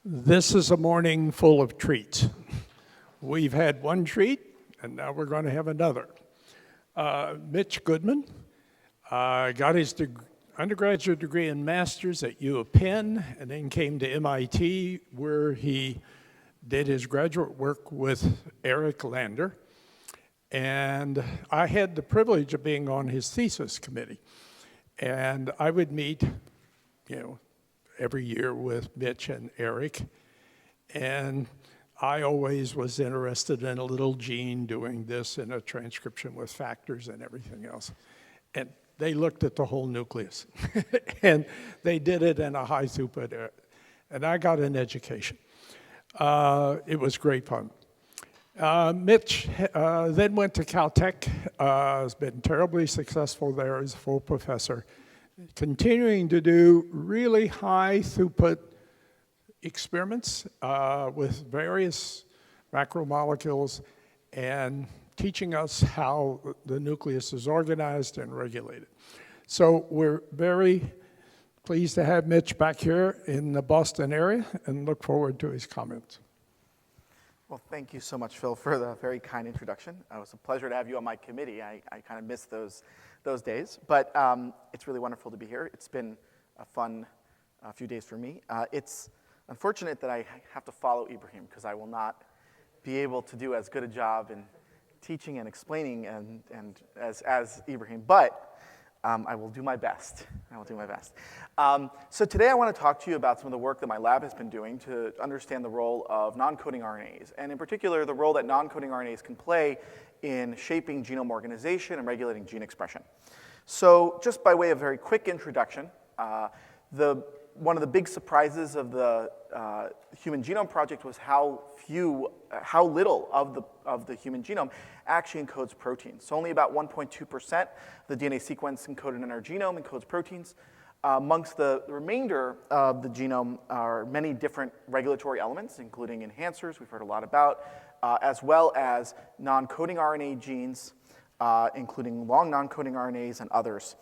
This is a morning full of treats. We've had one treat, and now we're going to have another. Mitch Goodman got his undergraduate degree and master's at U of Penn, and then came to MIT, where he did his graduate work with Eric Lander. And I had the privilege of being on his thesis committee. And I would meet, every year with Mitch and Eric. And I always was interested in a little gene doing this in a transcription with factors and everything else. And they looked at the whole nucleus. And they did it in a high throughput. And I got an education. It was great fun. Mitch then went to Caltech, has been terribly successful there as a full professor, continuing to do really high throughput experiments with various macromolecules and teaching us how the nucleus is organized and regulated. So we're very pleased to have Mitch back here in the Boston area and look forward to his comments. Well, thank you so much, Phil, for the very kind introduction. It was a pleasure to have you on my committee. I kind of missed those days, but it's really wonderful to be here. It's been a fun few days for me. It's unfortunate that I have to follow Ibrahim because I will not be able to do as good a job in teaching and explaining and as Ibrahim, but I will do my best. So today I want to talk to you about some of the work that my lab has been doing to understand the role of non-coding RNAs, and in particular, the role that non-coding RNAs can play in shaping genome organization and regulating gene expression. So just by way of very quick introduction, one of the big surprises of the Human Genome Project was how little of the human genome actually encodes proteins. So only about 1.2% of the DNA sequence encoded in our genome encodes proteins. Amongst the remainder of the genome are many different regulatory elements, including enhancers, we've heard a lot about, as well as non-coding RNA genes, including long non-coding RNAs and others.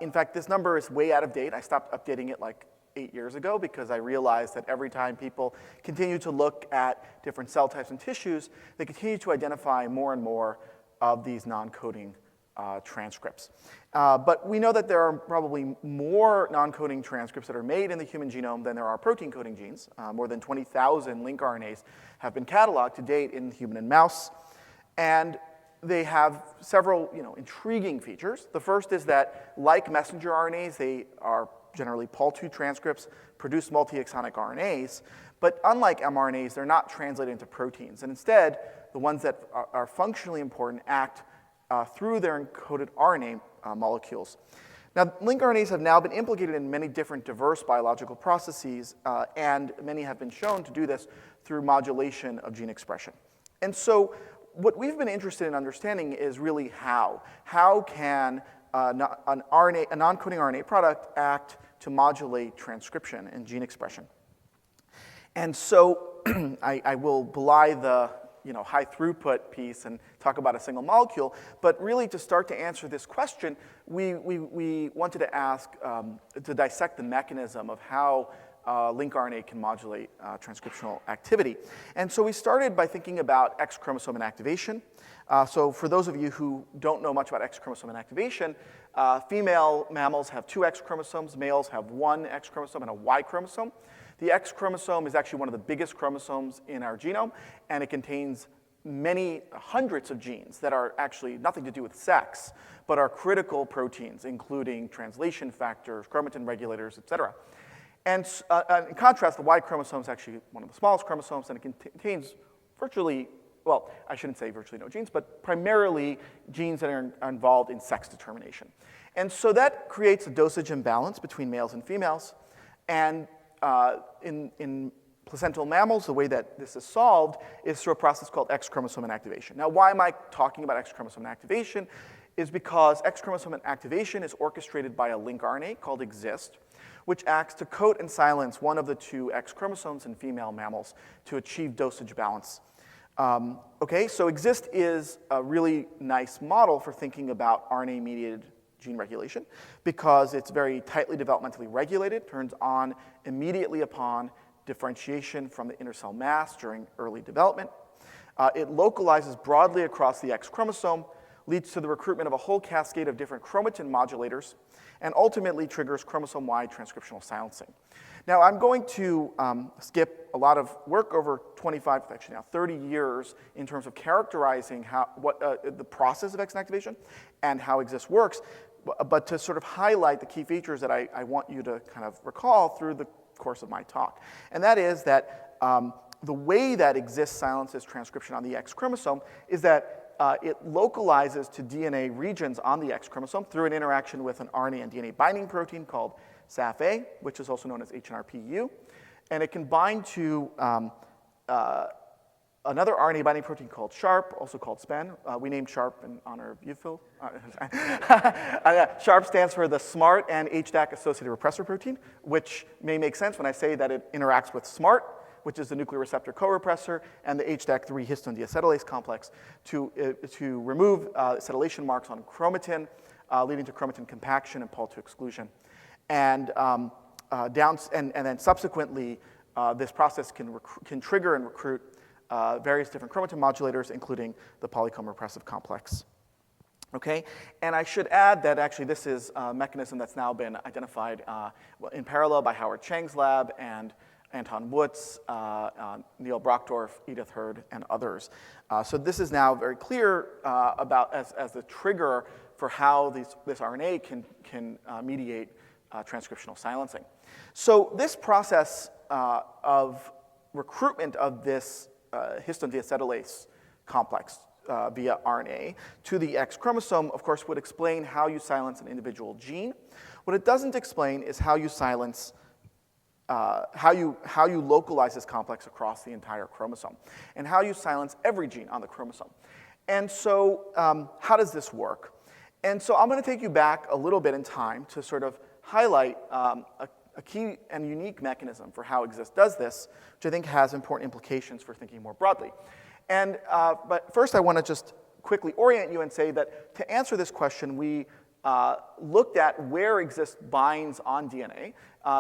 In fact, this number is way out of date. I stopped updating it like 8 years ago because I realized that every time people continue to look at different cell types and tissues, they continue to identify more and more of these non-coding transcripts. But we know that there are probably more non-coding transcripts that are made in the human genome than there are protein-coding genes. More than 20,000 link RNAs have been cataloged to date in human and mouse. And they have several intriguing features. The first is that, like messenger RNAs, they are generally Pol II transcripts, produce multi-exonic RNAs, but unlike mRNAs, they're not translated into proteins. And instead, the ones that are functionally important act through their encoded RNA molecules. Now, link RNAs have now been implicated in many different diverse biological processes, and many have been shown to do this through modulation of gene expression. And so what we've been interested in understanding is really how. How can a non-coding RNA product act to modulate transcription and gene expression? And so I will belie the high throughput piece and talk about a single molecule, but really to start to answer this question, we wanted to ask, to dissect the mechanism of how link RNA can modulate transcriptional activity. And so we started by thinking about X chromosome and activation. So for those of you who don't know much about X chromosome and activation, female mammals have 2 X chromosomes, males have 1 X chromosome and a Y chromosome. The X chromosome is actually one of the biggest chromosomes in our genome, and it contains many hundreds of genes that are actually nothing to do with sex, but are critical proteins, including translation factors, chromatin regulators, et cetera. And in contrast, the Y chromosome is actually one of the smallest chromosomes, and it contains virtually, well, I shouldn't say virtually no genes, but primarily genes that are involved in sex determination. And so that creates a dosage imbalance between males and females. And in placental mammals, the way that this is solved is through a process called X chromosome and activation. Now, why am I talking about X chromosome and activation? Is because X chromosome and activation is orchestrated by a link RNA called EXIST, which acts to coat and silence one of the 2 X chromosomes in female mammals to achieve dosage balance. Okay, so EXIST is a really nice model for thinking about RNA-mediated gene regulation because it's very tightly developmentally regulated, turns on immediately upon differentiation from the inner cell mass during early development. It localizes broadly across the X chromosome, leads to the recruitment of a whole cascade of different chromatin modulators, and ultimately triggers chromosome-wide transcriptional silencing. Now, I'm going to skip a lot of work over 25, actually now 30 years in terms of characterizing the process of X activation and how EXIST works, but to sort of highlight the key features that I want you to kind of recall through the course of my talk. And that is that the way that EXIST silences transcription on the X chromosome is that it localizes to DNA regions on the X chromosome through an interaction with an RNA and DNA binding protein called SAF-A, which is also known as HNRPU. And it can bind to another RNA binding protein called SHARP, also called SPEN. We named SHARP in honor of you, Phil. SHARP stands for the SMART and HDAC associated repressor protein, which may make sense when I say that it interacts with SMART, which is the nuclear receptor co-repressor, and the HDAC3 histone deacetylase complex to remove acetylation marks on chromatin, leading to chromatin compaction and Pol II exclusion. And then subsequently, this process can trigger and recruit various different chromatin modulators, including the polycomb repressive complex. Okay, and I should add that actually this is a mechanism that's now been identified in parallel by Howard Chang's lab and Anton Wutz, Neil Brockdorff, Edith Hurd, and others. So this is now very clear as the trigger for how this RNA can mediate transcriptional silencing. So this process of recruitment of this histone deacetylase complex via RNA to the X chromosome, of course, would explain how you silence an individual gene. What it doesn't explain is how you silence how you localize this complex across the entire chromosome, and how you silence every gene on the chromosome. And so how does this work? And so I'm going to take you back a little bit in time to sort of highlight a key and unique mechanism for how EXIST does this, which I think has important implications for thinking more broadly. And, but first I want to just quickly orient you and say that to answer this question, we looked at where EXIST binds on DNA.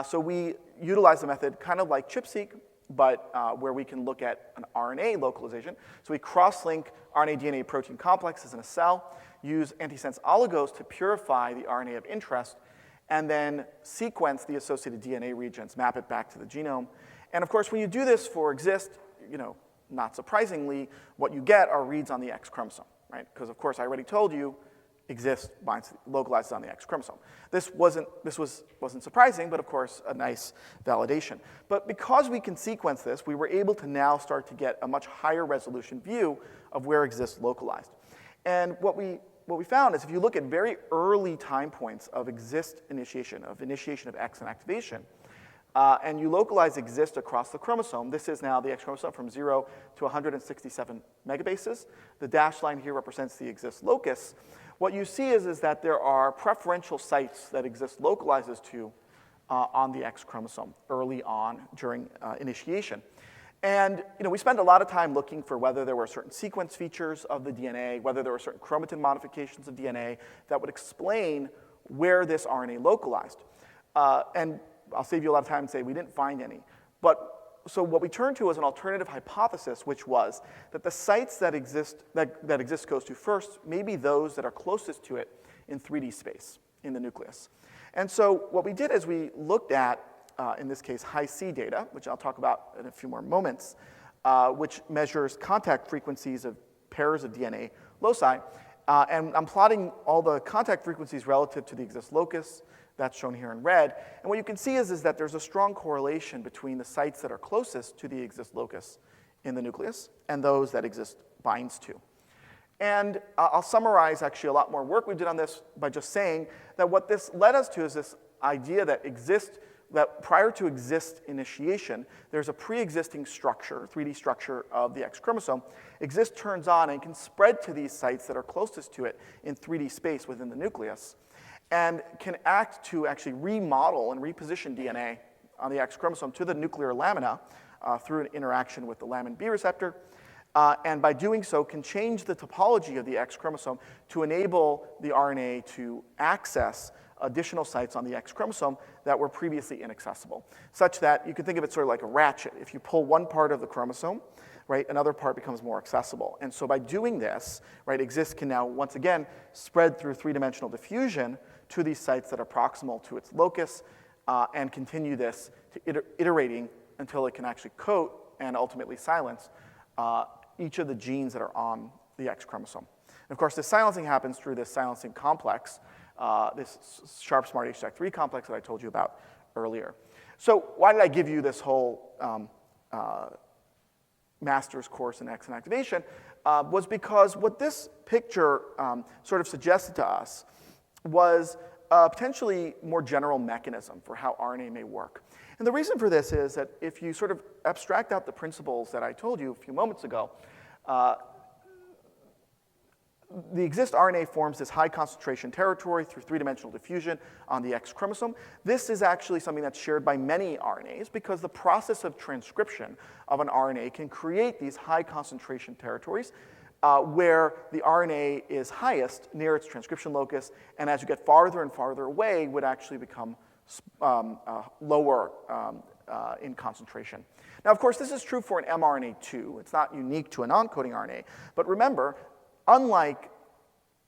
So we utilize a method kind of like ChIP-seq, but where we can look at an RNA localization. So we cross-link RNA DNA protein complexes in a cell, use antisense oligos to purify the RNA of interest, and then sequence the associated DNA regions, map it back to the genome. And of course, when you do this for EXIST, not surprisingly, what you get are reads on the X chromosome, right? Because of course, I already told you, EXIST localizes on the X chromosome. This wasn't surprising, but of course, a nice validation. But because we can sequence this, we were able to now start to get a much higher resolution view of where EXIST localized. And what we found is if you look at very early time points of EXIST initiation of X and activation, and you localize EXIST across the chromosome, this is now the X chromosome from 0 to 167 megabases. The dashed line here represents the EXIST locus. What you see is that there are preferential sites that EXIST localizes to on the X chromosome early on during initiation. And we spent a lot of time looking for whether there were certain sequence features of the DNA, whether there were certain chromatin modifications of DNA that would explain where this RNA localized. And I'll save you a lot of time and say we didn't find any. So what we turned to was an alternative hypothesis, which was that the sites that EXIST goes to first may be those that are closest to it in 3D space in the nucleus. And so what we did is we looked at, in this case, high-C data, which I'll talk about in a few more moments, which measures contact frequencies of pairs of DNA loci. And I'm plotting all the contact frequencies relative to the EXIST locus. That's shown here in red. And what you can see is that there's a strong correlation between the sites that are closest to the EXIST locus in the nucleus and those that EXIST binds to. And I'll summarize actually a lot more work we did on this by just saying that what this led us to is this idea that that prior to EXIST initiation, there's a pre-existing structure, 3D structure of the X chromosome. EXIST turns on and can spread to these sites that are closest to it in 3D space within the nucleus, and can act to actually remodel and reposition DNA on the X chromosome to the nuclear lamina through an interaction with the lamin B receptor. and by doing so can change the topology of the X chromosome to enable the RNA to access additional sites on the X chromosome that were previously inaccessible, such that you can think of it sort of like a ratchet. If you pull one part of the chromosome, right, another part becomes more accessible. And so by doing this, right, EXIST can now, once again, spread through three-dimensional diffusion to these sites that are proximal to its locus, and continue this to iterating until it can actually coat and ultimately silence each of the genes that are on the X chromosome. And of course, this silencing happens through this silencing complex, this sharp smart HDAC3 complex that I told you about earlier. So why did I give you this whole master's course in X and activation? Was because what this picture sort of suggested to us was a potentially more general mechanism for how RNA may work. And the reason for this is that if you sort of abstract out the principles that I told you a few moments ago, the EXIST RNA forms this high concentration territory through three-dimensional diffusion on the X chromosome. This is actually something that's shared by many RNAs because the process of transcription of an RNA can create these high concentration territories where the RNA is highest near its transcription locus, and as you get farther and farther away, would actually become lower in concentration. Now, of course, this is true for an mRNA too. It's not unique to a non-coding RNA, but remember, unlike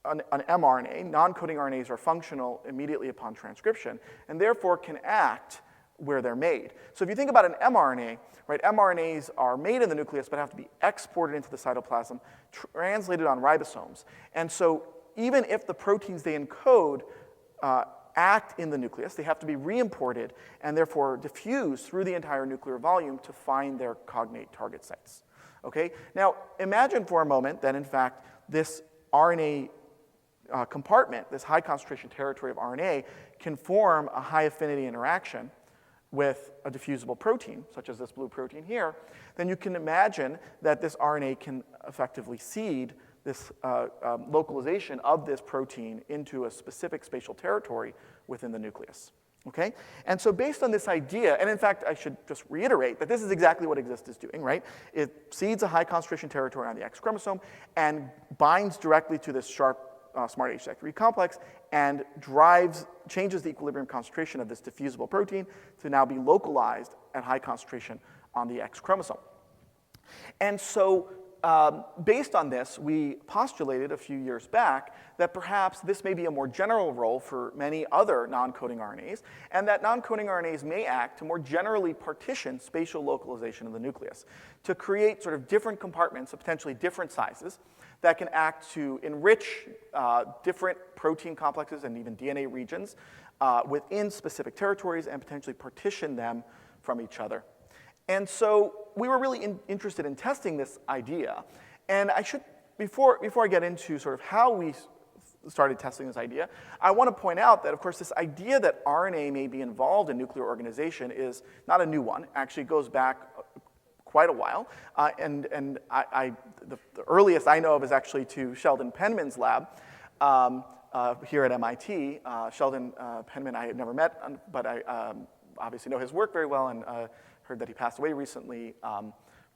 an mRNA, non-coding RNAs are functional immediately upon transcription, and therefore can act where they're made. So if you think about an mRNA, right, mRNAs are made in the nucleus but have to be exported into the cytoplasm, translated on ribosomes. And so even if the proteins they encode act in the nucleus, they have to be re-imported and therefore diffuse through the entire nuclear volume to find their cognate target sites. Okay? Now, imagine for a moment that, in fact, this RNA compartment, this high concentration territory of RNA, can form a high affinity interaction with a diffusible protein, such as this blue protein here. Then you can imagine that this RNA can effectively seed this localization of this protein into a specific spatial territory within the nucleus. Okay? And so based on this idea, and in fact, I should just reiterate that this is exactly what EXIST is doing, right? It seeds a high concentration territory on the X chromosome and binds directly to this sharp smart HDAC3 complex and changes the equilibrium concentration of this diffusible protein to now be localized at high concentration on the X chromosome. And so based on this, we postulated a few years back that perhaps this may be a more general role for many other non-coding RNAs, and that non-coding RNAs may act to more generally partition spatial localization of the nucleus, to create sort of different compartments of potentially different sizes that can act to enrich different protein complexes and even DNA regions within specific territories and potentially partition them from each other. And so we were really interested in testing this idea. And I should, before I get into sort of how we started testing this idea, I want to point out that, of course, this idea that RNA may be involved in nuclear organization is not a new one. Actually, it goes back quite a while. The earliest I know of is actually to Sheldon Penman's lab here at MIT. Sheldon Penman I had never met, but I obviously know his work very well and heard that he passed away recently.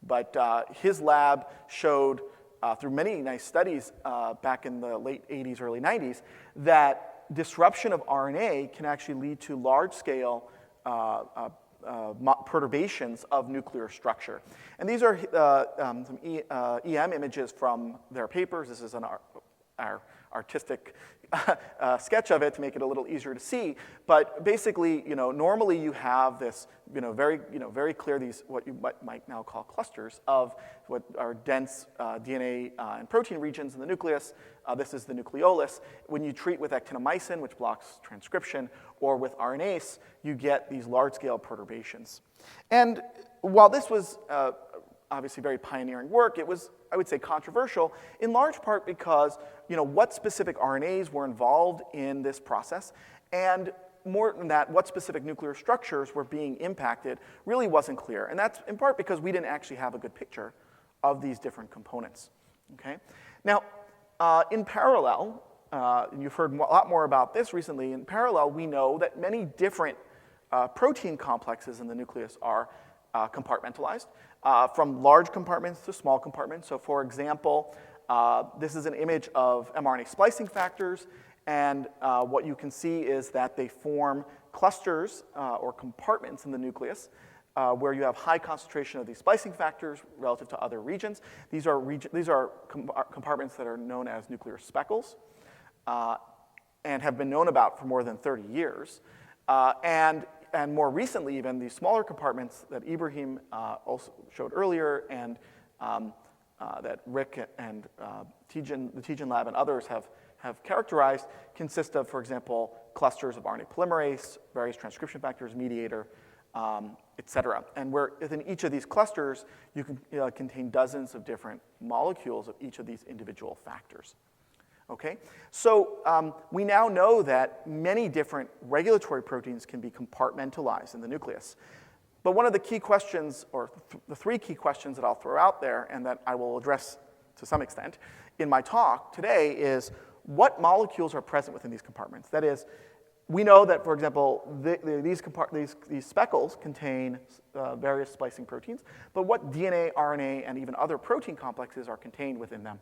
But his lab showed, through many nice studies back in the late 80s, early 90s, that disruption of RNA can actually lead to large-scale perturbations of nuclear structure. And these are some EM images from their papers. This is our artistic sketch of it to make it a little easier to see. But basically, normally you have this, very clear these what you might now call clusters of what are dense DNA and protein regions in the nucleus. This is the nucleolus. When you treat with actinomycin, which blocks transcription, or with RNase, you get these large-scale perturbations. And while this was obviously very pioneering work, it was, I would say, controversial, in large part because, what specific RNAs were involved in this process, and more than that, what specific nuclear structures were being impacted really wasn't clear. And that's in part because we didn't actually have a good picture of these different components. Okay? Now, in parallel, and you've heard a lot more about this recently, in parallel, we know that many different protein complexes in the nucleus are compartmentalized. from large compartments to small compartments. So for example, this is an image of mRNA splicing factors, and what you can see is that they form clusters or compartments in the nucleus where you have high concentration of these splicing factors relative to other regions. These are compartments that are known as nuclear speckles and have been known about for more than 30 years. And more recently, even these smaller compartments that Ibrahim also showed earlier, and that Rick and the Tijan Lab and others have characterized, consist of, for example, clusters of RNA polymerase, various transcription factors, mediator, et cetera. And where within each of these clusters, you can contain dozens of different molecules of each of these individual factors. Okay, so we now know that many different regulatory proteins can be compartmentalized in the nucleus. But one of the key questions, or the three key questions that I'll throw out there and that I will address to some extent in my talk today is what molecules are present within these compartments? That is, we know that, for example, these speckles contain various splicing proteins, but what DNA, RNA, and even other protein complexes are contained within them?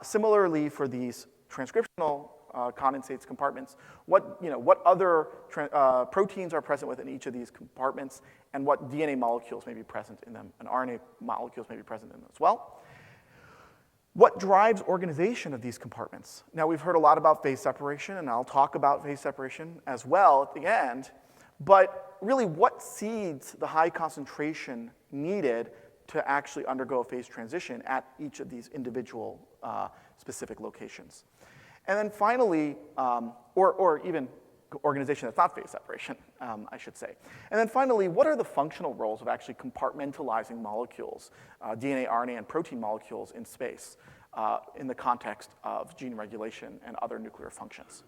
Similarly, for these transcriptional condensates compartments, what other proteins are present within each of these compartments, and what DNA molecules may be present in them, and RNA molecules may be present in them as well. What drives organization of these compartments? Now, we've heard a lot about phase separation, and I'll talk about phase separation as well at the end, but really what seeds the high concentration needed to actually undergo a phase transition at each of these individual specific locations. And then finally, or even organization that's not phase separation, I should say. And then finally, what are the functional roles of actually compartmentalizing molecules, DNA, RNA, and protein molecules in space in the context of gene regulation and other nuclear functions?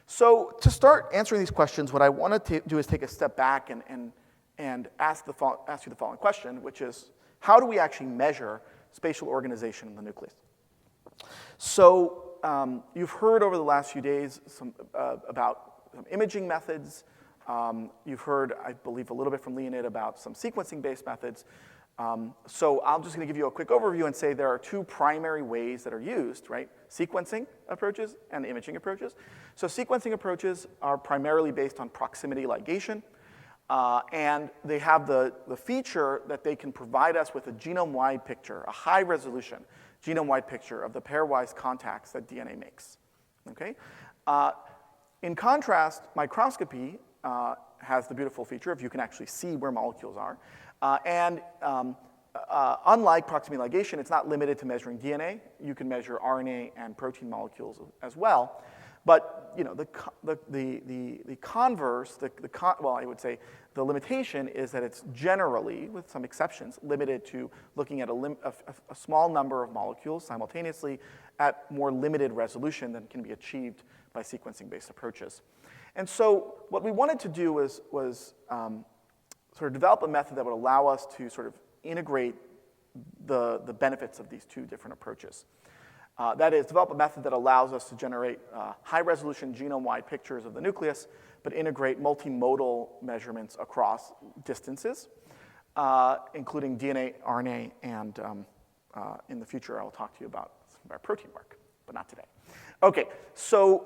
So to start answering these questions, what I want to do is take a step back and ask you the following question, which is, how do we actually measure spatial organization in the nucleus? So you've heard over the last few days about some imaging methods. You've heard, I believe, a little bit from Leonid about some sequencing-based methods. So I'm just going to give you a quick overview and say there are two primary ways that are used, right? Sequencing approaches and imaging approaches. So sequencing approaches are primarily based on proximity ligation. And they have the feature that they can provide us with a genome-wide picture, a high-resolution genome-wide picture of the pairwise contacts that DNA makes. Okay? In contrast, microscopy has the beautiful feature of you can actually see where molecules are. And unlike proximity ligation, it's not limited to measuring DNA. You can measure RNA and protein molecules as well. But the converse, well, I would say the limitation is that it's generally, with some exceptions, limited to looking at a small number of molecules simultaneously at more limited resolution than can be achieved by sequencing-based approaches. And so what we wanted to do was sort of develop a method that would allow us to sort of integrate the benefits of these two different approaches. That is, develop a method that allows us to generate high-resolution genome-wide pictures of the nucleus, but integrate multimodal measurements across distances, including DNA, RNA, and in the future, I'll talk to you about some of our protein work, but not today. Okay, so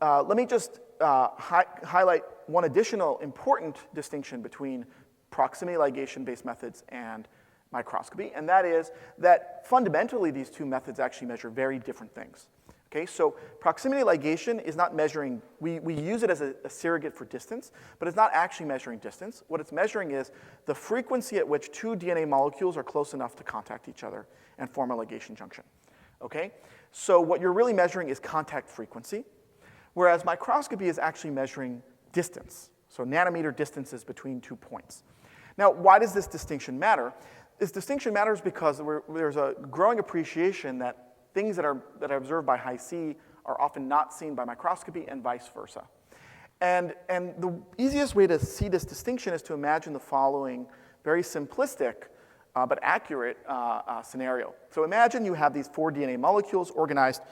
let me just highlight one additional important distinction between proximity ligation-based methods and microscopy, and that is that fundamentally these two methods actually measure very different things. Okay, so proximity ligation is not measuring, we use it as a surrogate for distance, but it's not actually measuring distance. What it's measuring is the frequency at which two DNA molecules are close enough to contact each other and form a ligation junction. Okay, so what you're really measuring is contact frequency, whereas microscopy is actually measuring distance, so nanometer distances between 2 points. Now, why does this distinction matter? This distinction matters because there's a growing appreciation that things that are observed by Hi-C are often not seen by microscopy and vice versa. And the easiest way to see this distinction is to imagine the following very simplistic but accurate scenario. So imagine you have these 4 DNA molecules organized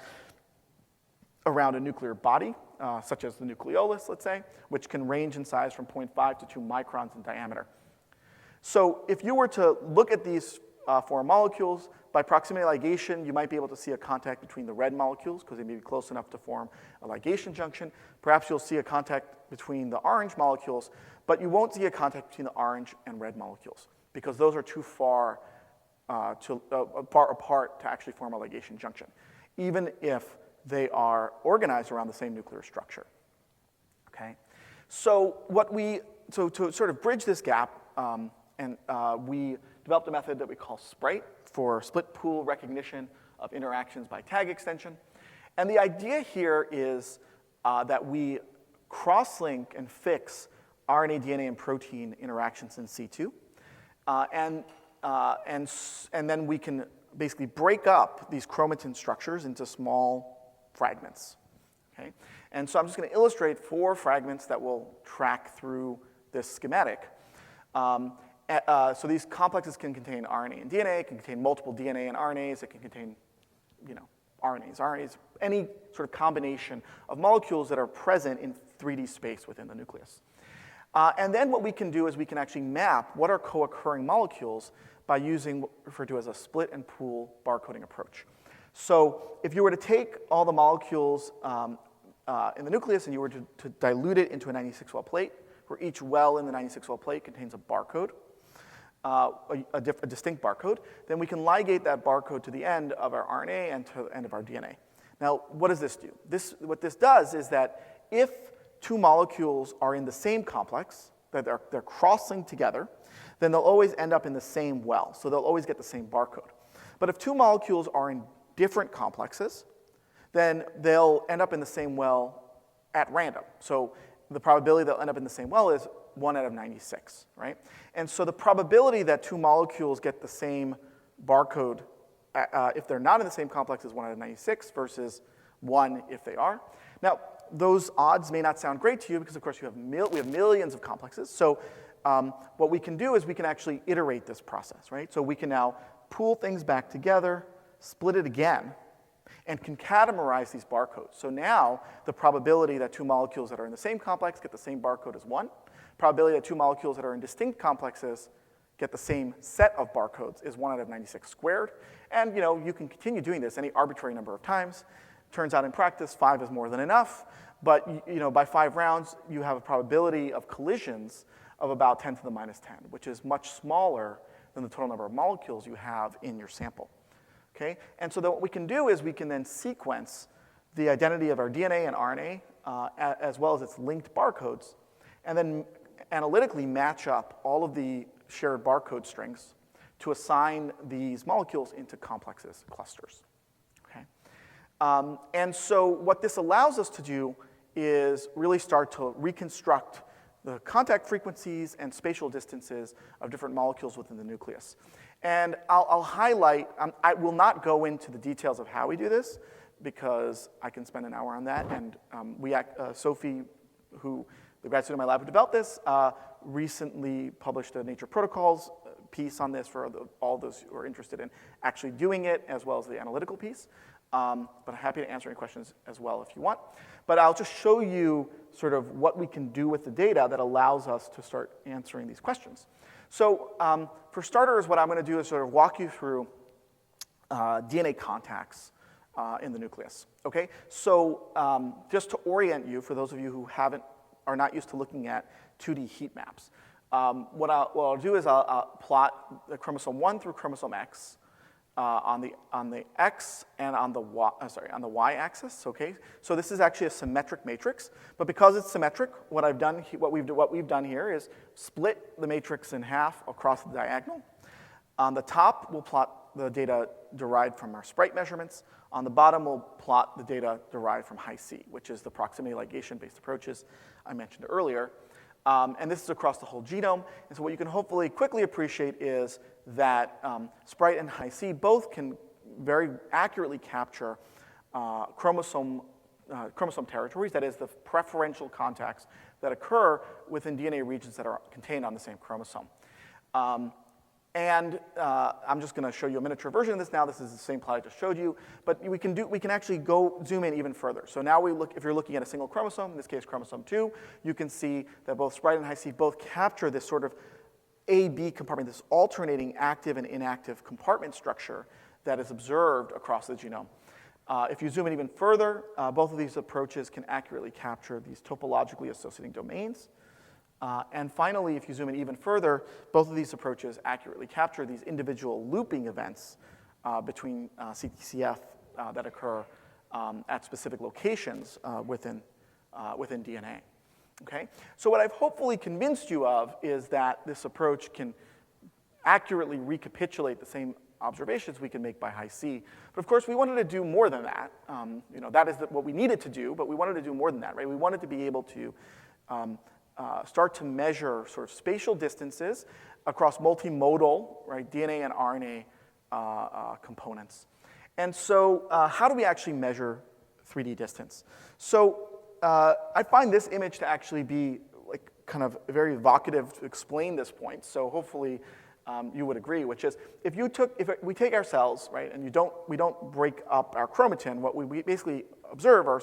around a nuclear body, such as the nucleolus, let's say, which can range in size from 0.5 to 2 microns in diameter. So if you were to look at these 4 molecules, by proximity ligation, you might be able to see a contact between the red molecules because they may be close enough to form a ligation junction. Perhaps you'll see a contact between the orange molecules, but you won't see a contact between the orange and red molecules because those are too far apart to actually form a ligation junction, even if they are organized around the same nuclear structure. Okay? So to sort of bridge this gap, we developed a method that we call Sprite for split pool recognition of interactions by tag extension. And the idea here is that we cross-link and fix RNA, DNA, and protein interactions in C2. And then we can basically break up these chromatin structures into small fragments. Okay? And so I'm just going to illustrate 4 fragments that will track through this schematic. So these complexes can contain RNA and DNA, it can contain multiple DNA and RNAs, it can contain RNAs, any sort of combination of molecules that are present in 3D space within the nucleus. And then what we can do is we can actually map what are co-occurring molecules by using what we refer to as a split and pool barcoding approach. So if you were to take all the molecules in the nucleus and you were to dilute it into a 96-well plate, where each well in the 96-well plate contains a barcode, a distinct barcode, then we can ligate that barcode to the end of our RNA and to the end of our DNA. Now, what does this do? What this does is that if 2 molecules are in the same complex, that they're crossing together, then they'll always end up in the same well. So they'll always get the same barcode. But if 2 molecules are in different complexes, then they'll end up in the same well at random. So the probability they'll end up in the same well is 1 out of 96, right? And so the probability that 2 molecules get the same barcode if they're not in the same complex is 1 out of 96 versus 1 if they are. Now, those odds may not sound great to you because, of course, we have millions of complexes. So what we can do is we can actually iterate this process, right? So we can now pool things back together, split it again, and can categorize these barcodes. So now the probability that 2 molecules that are in the same complex get the same barcode is 1. Probability that 2 molecules that are in distinct complexes get the same set of barcodes is 1 out of 96 squared. And you can continue doing this any arbitrary number of times. Turns out in practice, 5 is more than enough. But by 5 rounds, you have a probability of collisions of about 10 to the minus 10, which is much smaller than the total number of molecules you have in your sample. Okay? And so then what we can do is we can then sequence the identity of our DNA and RNA as well as its linked barcodes, and then analytically match up all of the shared barcode strings to assign these molecules into complexes, clusters. Okay? And so what this allows us to do is really start to reconstruct the contact frequencies and spatial distances of different molecules within the nucleus. And I'll highlight, I will not go into the details of how we do this because I can spend an hour on that. And Sophie, the grad student in my lab who developed this, recently published a Nature Protocols piece on this for all those who are interested in actually doing it, as well as the analytical piece. But I'm happy to answer any questions as well if you want. But I'll just show you sort of what we can do with the data that allows us to start answering these questions. So for starters, what I'm going to do is sort of walk you through DNA contacts in the nucleus. Okay? So just to orient you, for those of you who are not used to looking at 2D heat maps, what I'll do is I'll plot the chromosome 1 through chromosome X on the X and on the Y axis. Okay, so this is actually a symmetric matrix, but because it's symmetric, what we've done here is split the matrix in half across the diagonal. On the top, we'll plot the data derived from our Sprite measurements. On the bottom, we'll plot the data derived from Hi-C, which is the proximity ligation-based approaches I mentioned earlier. And this is across the whole genome. And so what you can hopefully quickly appreciate is that Sprite and Hi-C both can very accurately capture chromosome territories, that is, the preferential contacts that occur within DNA regions that are contained on the same chromosome. I'm just going to show you a miniature version of this now. This is the same plot I just showed you, but we can actually go zoom in even further. So now if you're looking at a single chromosome, in this case chromosome 2, you can see that both Sprite and Hi-C both capture this sort of A-B compartment, this alternating active and inactive compartment structure that is observed across the genome. If you zoom in even further, both of these approaches can accurately capture these topologically associating domains. And finally, if you zoom in even further, both of these approaches accurately capture these individual looping events between CTCF that occur at specific locations within DNA. Okay? So what I've hopefully convinced you of is that this approach can accurately recapitulate the same observations we can make by Hi-C. But of course, we wanted to do more than that. That is what we needed to do, but we wanted to do more than that, right? We wanted to be able to start to measure sort of spatial distances across multimodal, right, DNA and RNA components. And so how do we actually measure 3D distance? So I find this image to actually be like kind of very evocative to explain this point. So hopefully you would agree, which is if we take our cells, right, and we don't break up our chromatin, what we basically observe are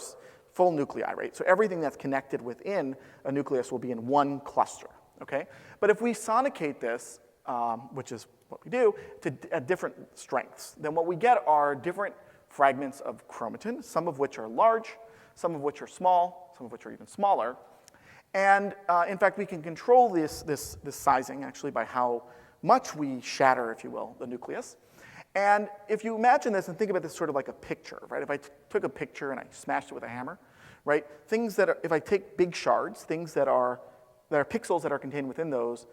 full nuclei, right? So everything that's connected within a nucleus will be in one cluster, okay? But if we sonicate this, which is what we do, at different strengths, then what we get are different fragments of chromatin, some of which are large, some of which are small, some of which are even smaller. And in fact, we can control this sizing actually by how much we shatter, if you will, the nucleus. And if you imagine this and think about this sort of like a picture, right? If I took a picture and I smashed it with a hammer, right? Things that are, if I take big shards, things that are pixels that are contained within those,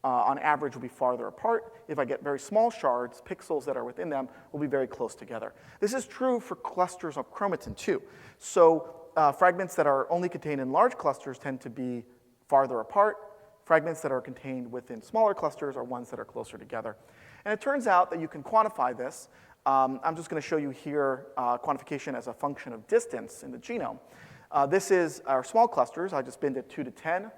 on average will be farther apart. If I get very small shards, pixels that are within them will be very close together. This is true for clusters of chromatin too. So fragments that are only contained in large clusters tend to be farther apart. Fragments that are contained within smaller clusters are ones that are closer together. And it turns out that you can quantify this. I'm just going to show you here quantification as a function of distance in the genome. This is our small clusters. I just binned it 2 to 10.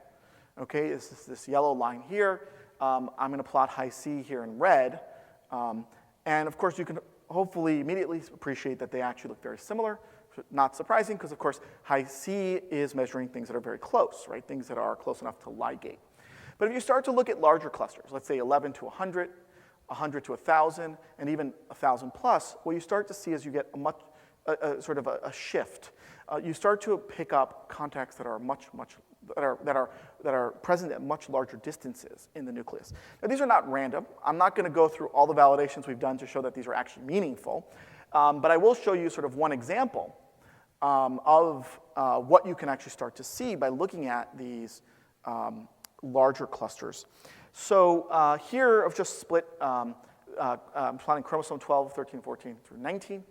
Okay, this yellow line here. I'm going to plot Hi-C here in red. And of course, you can hopefully immediately appreciate that they actually look very similar. Not surprising, because of course, Hi-C is measuring things that are very close, right? Things that are close enough to ligate. But if you start to look at larger clusters, let's say 11 to 100, 100 to 1,000, and even 1,000 plus, what you start to see is you get sort of a shift. You start to pick up contacts that are that are present at much larger distances in the nucleus. Now, these are not random. I'm not going to go through all the validations we've done to show that these are actually meaningful, but I will show you sort of one example of what you can actually start to see by looking at these larger clusters. So here I've just split, I'm plotting chromosome 12, 13, 14 through 19,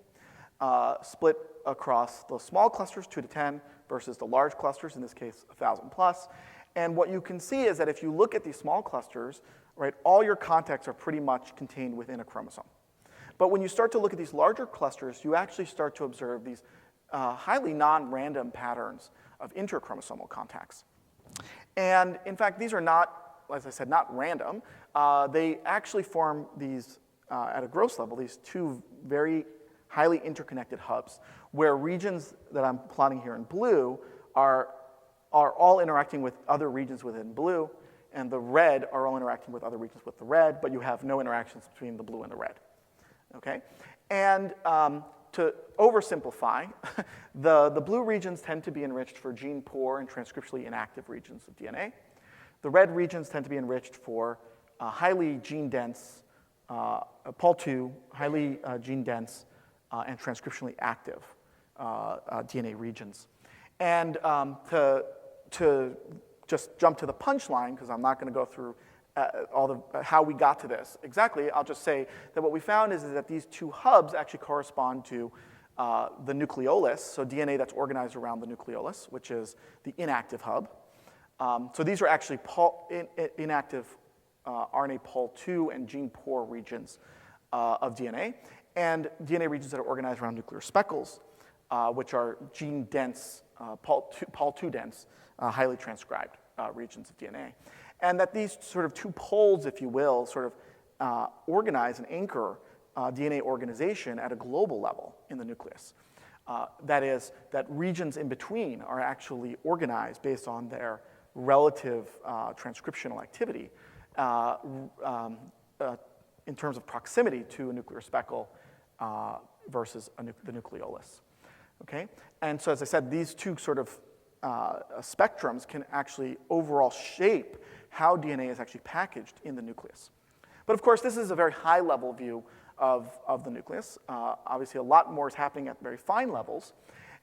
split across the small clusters, 2 to 10, versus the large clusters, in this case, 1,000 plus. And what you can see is that if you look at these small clusters, right, all your contacts are pretty much contained within a chromosome. But when you start to look at these larger clusters, you actually start to observe these highly non-random patterns of interchromosomal contacts. And in fact, these are not, as I said, not random. They actually form these, at a gross level, these two very highly interconnected hubs, where regions that I'm plotting here in blue are all interacting with other regions within blue, and the red are all interacting with other regions with the red, but you have no interactions between the blue and the red. Okay? And to oversimplify, the blue regions tend to be enriched for gene-poor and transcriptionally inactive regions of DNA. The red regions tend to be enriched for highly gene-dense, Pol2, highly gene-dense and transcriptionally active DNA regions. And to just jump to the punchline, because I'm not going to go through how we got to this exactly, I'll just say that what we found is that these two hubs actually correspond to the nucleolus, so DNA that's organized around the nucleolus, which is the inactive hub. So these are actually inactive RNA Pol2 and gene-poor regions of DNA, and DNA regions that are organized around nuclear speckles, which are gene-dense, Pol2-dense, highly transcribed regions of DNA. And that these sort of two poles, if you will, sort of organize and anchor DNA organization at a global level in the nucleus. That is, that regions in between are actually organized based on their relative transcriptional activity in terms of proximity to a nuclear speckle versus the nucleolus. Okay? And so as I said, these two sort of spectrums can actually overall shape how DNA is actually packaged in the nucleus. But of course, this is a very high-level view of the nucleus. Obviously, a lot more is happening at very fine levels.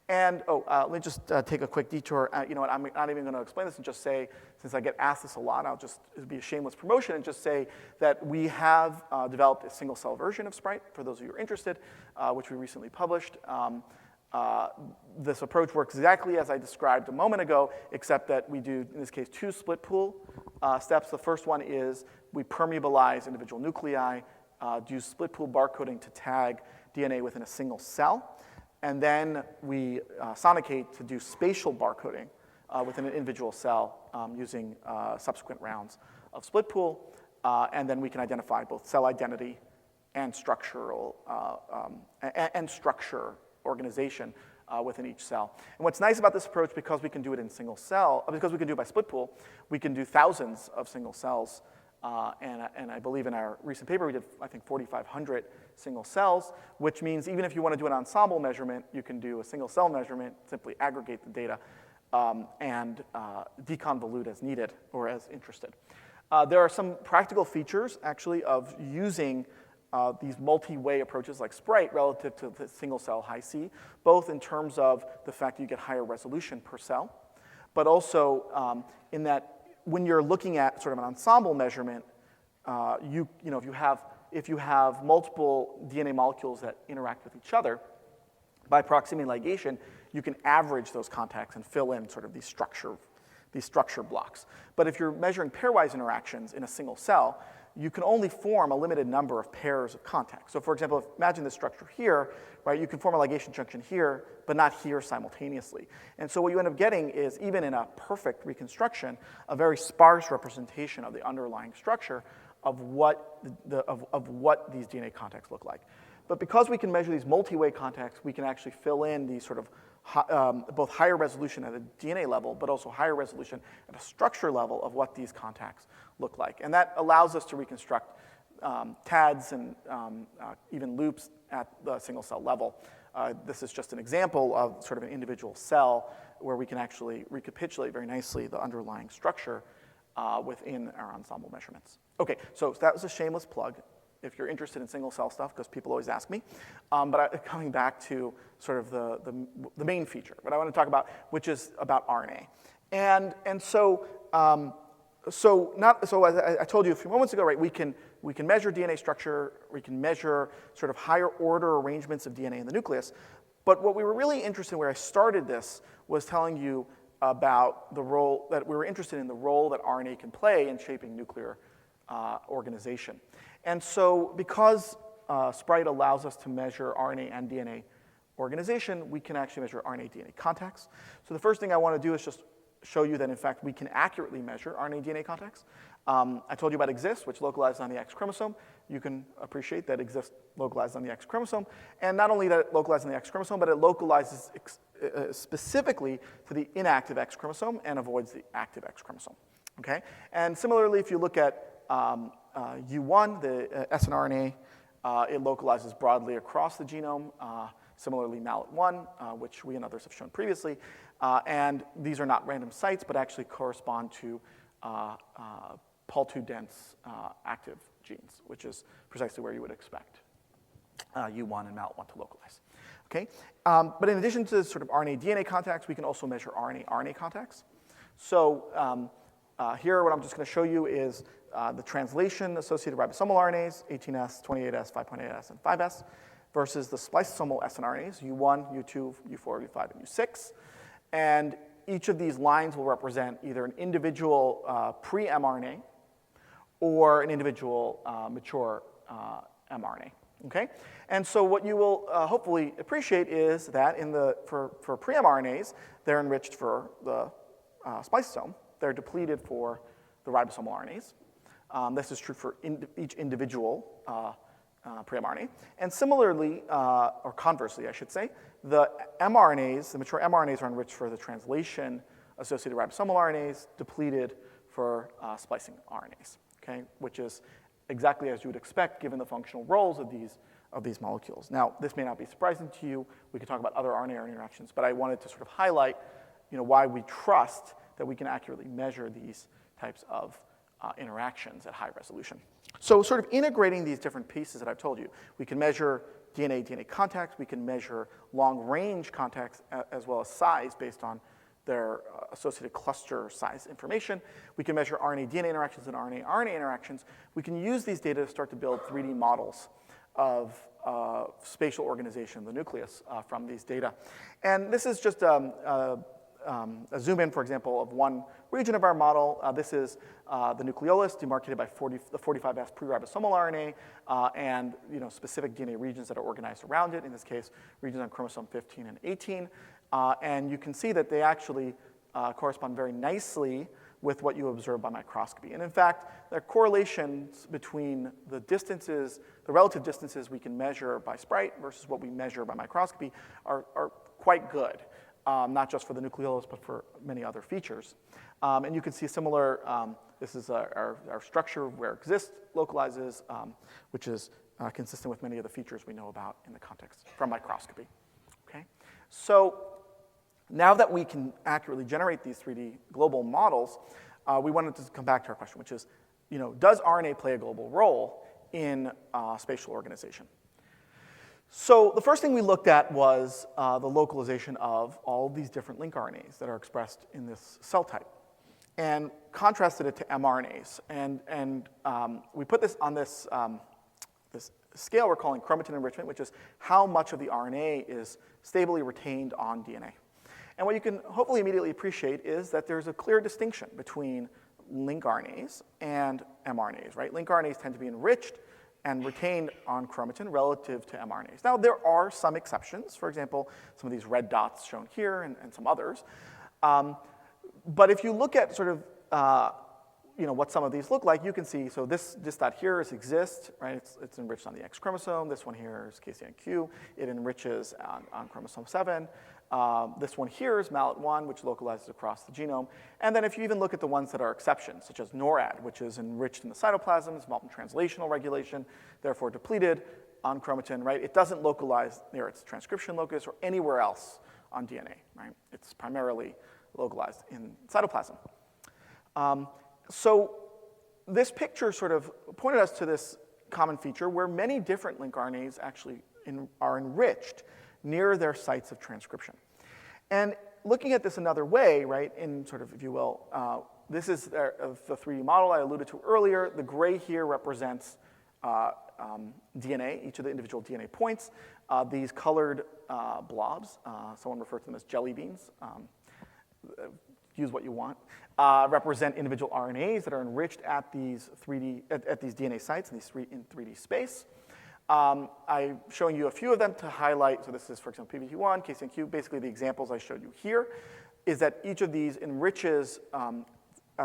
And, let me just take a quick detour. You know what, I'm not even going to explain this and just say, since I get asked this a lot, it'll be a shameless promotion and just say that we have developed a single-cell version of Sprite, for those of you who are interested, which we recently published. This approach works exactly as I described a moment ago, except that we do, in this case, 2 split pool steps. The first one is we permeabilize individual nuclei, do split pool barcoding to tag DNA within a single cell. And then we sonicate to do spatial barcoding within an individual cell using subsequent rounds of split pool. And then we can identify both cell identity and structural structure organization within each cell. And what's nice about this approach, because we can do it in single cell, because we can do it by split pool, we can do thousands of single cells. And I believe in our recent paper, we did, I think, 4,500 single cells, which means even if you want to do an ensemble measurement, you can do a single cell measurement, simply aggregate the data, and deconvolute as needed or as interested. There are some practical features, actually, of using these multi-way approaches like Sprite relative to the single cell high-C, both in terms of the fact that you get higher resolution per cell, but also in that when you're looking at sort of an ensemble measurement, if you have multiple DNA molecules that interact with each other, by proximity ligation, you can average those contacts and fill in sort of these structure blocks. But if you're measuring pairwise interactions in a single cell, you can only form a limited number of pairs of contacts. So for example, imagine this structure here, right? You can form a ligation junction here, but not here simultaneously. And so what you end up getting is, even in a perfect reconstruction, a very sparse representation of the underlying structure of what these DNA contacts look like. But because we can measure these multi-way contacts, we can actually fill in these sort of both higher resolution at a DNA level, but also higher resolution at a structure level of what these contacts look like. And that allows us to reconstruct TADs and even loops at the single cell level. This is just an example of sort of an individual cell where we can actually recapitulate very nicely the underlying structure within our ensemble measurements. Okay, so that was a shameless plug if you're interested in single cell stuff, because people always ask me. But coming back to sort of the main feature, what I want to talk about, which is about RNA. And so as I told you a few moments ago, right, we can measure DNA structure, we can measure sort of higher order arrangements of DNA in the nucleus. But what we were really interested in, where I started this, was telling you about the role that we were interested in, the role that RNA can play in shaping nuclear organization. And so because Sprite allows us to measure RNA and DNA organization, we can actually measure RNA-DNA contacts. So the first thing I want to do is just show you that, in fact, we can accurately measure RNA-DNA contacts. I told you about EXIST, which localizes on the X chromosome. You can appreciate that EXIST localizes on the X chromosome. And not only that it localizes on the X chromosome, but it localizes specifically to the inactive X chromosome and avoids the active X chromosome. Okay? And similarly, if you look at U1, the snRNA, it localizes broadly across the genome. Similarly, MALAT1, which we and others have shown previously. And these are not random sites, but actually correspond to Pol2-dense active genes, which is precisely where you would expect U1 and MALAT1 to localize. Okay? But in addition to sort of RNA-DNA contacts, we can also measure RNA-RNA contacts. So here, what I'm just going to show you is the translation-associated ribosomal RNAs, 18S, 28S, 5.8S, and 5S, versus the spliceosomal snRNAs, U1, U2, U4, U5, and U6. And each of these lines will represent either an individual pre-mRNA or an individual mature mRNA. Okay? And so what you will hopefully appreciate is that for pre-mRNAs, they're enriched for the spliceosome. They're depleted for the ribosomal RNAs. This is true for each individual pre-mRNA. And similarly, or conversely, I should say, the mRNAs, the mature mRNAs, are enriched for the translation-associated ribosomal RNAs, depleted for splicing RNAs. okay, which is exactly as you would expect given the functional roles of these molecules. Now, this may not be surprising to you. We can talk about other RNA interactions, but I wanted to sort of highlight why we trust that we can accurately measure these types of interactions at high resolution. So sort of integrating these different pieces that I've told you, we can measure DNA contacts, we can measure long-range contacts as well as size based on their associated cluster size information. We can measure RNA-DNA interactions and RNA-RNA interactions. We can use these data to start to build 3D models of spatial organization of the nucleus from these data. And this is just a zoom in, for example, of one region of our model. This is the nucleolus demarcated by the 45S pre-ribosomal RNA and specific DNA regions that are organized around it, in this case, regions on chromosome 15 and 18. And you can see that they actually correspond very nicely with what you observe by microscopy. And in fact, there are correlations between the distances, the relative distances we can measure by Sprite versus what we measure by microscopy are quite good. Not just for the nucleolus, but for many other features. And you can see similar, this is our structure where exist localizes, which is consistent with many of the features we know about in the context from microscopy. Okay? So now that we can accurately generate these 3D global models, we wanted to come back to our question, which is, does RNA play a global role in spatial organization? So the first thing we looked at was the localization of all of these different lincRNAs that are expressed in this cell type, and contrasted it to mRNAs. And we put this on this, this scale we're calling Chromatin Enrichment, which is how much of the RNA is stably retained on DNA. And what you can hopefully immediately appreciate is that there's a clear distinction between lincRNAs and mRNAs, right? LincRNAs tend to be enriched and retained on chromatin relative to mRNAs. Now, there are some exceptions. For example, some of these red dots shown here and some others. But if you look at sort of what some of these look like, you can see, so this dot here is exist, right? It's enriched on the X chromosome. This one here is KCNQ. It enriches on chromosome 7. This one here is MALAT1, which localizes across the genome. And then if you even look at the ones that are exceptions, such as NORAD, which is enriched in the cytoplasm, it's multi-translational regulation, therefore depleted on chromatin, right? It doesn't localize near its transcription locus or anywhere else on DNA, right? It's primarily localized in cytoplasm. So this picture sort of pointed us to this common feature where many different lincRNAs actually are enriched near their sites of transcription. And looking at this another way, right, in sort of, if you will, this is the 3D model I alluded to earlier. The gray here represents DNA, each of the individual DNA points. These colored blobs, someone referred to them as jelly beans, use what you want, represent individual RNAs that are enriched at these DNA sites in 3D space. I'm showing you a few of them to highlight. So this is, for example, PBT1, KCNQ. Basically, the examples I showed you here is that each of these enriches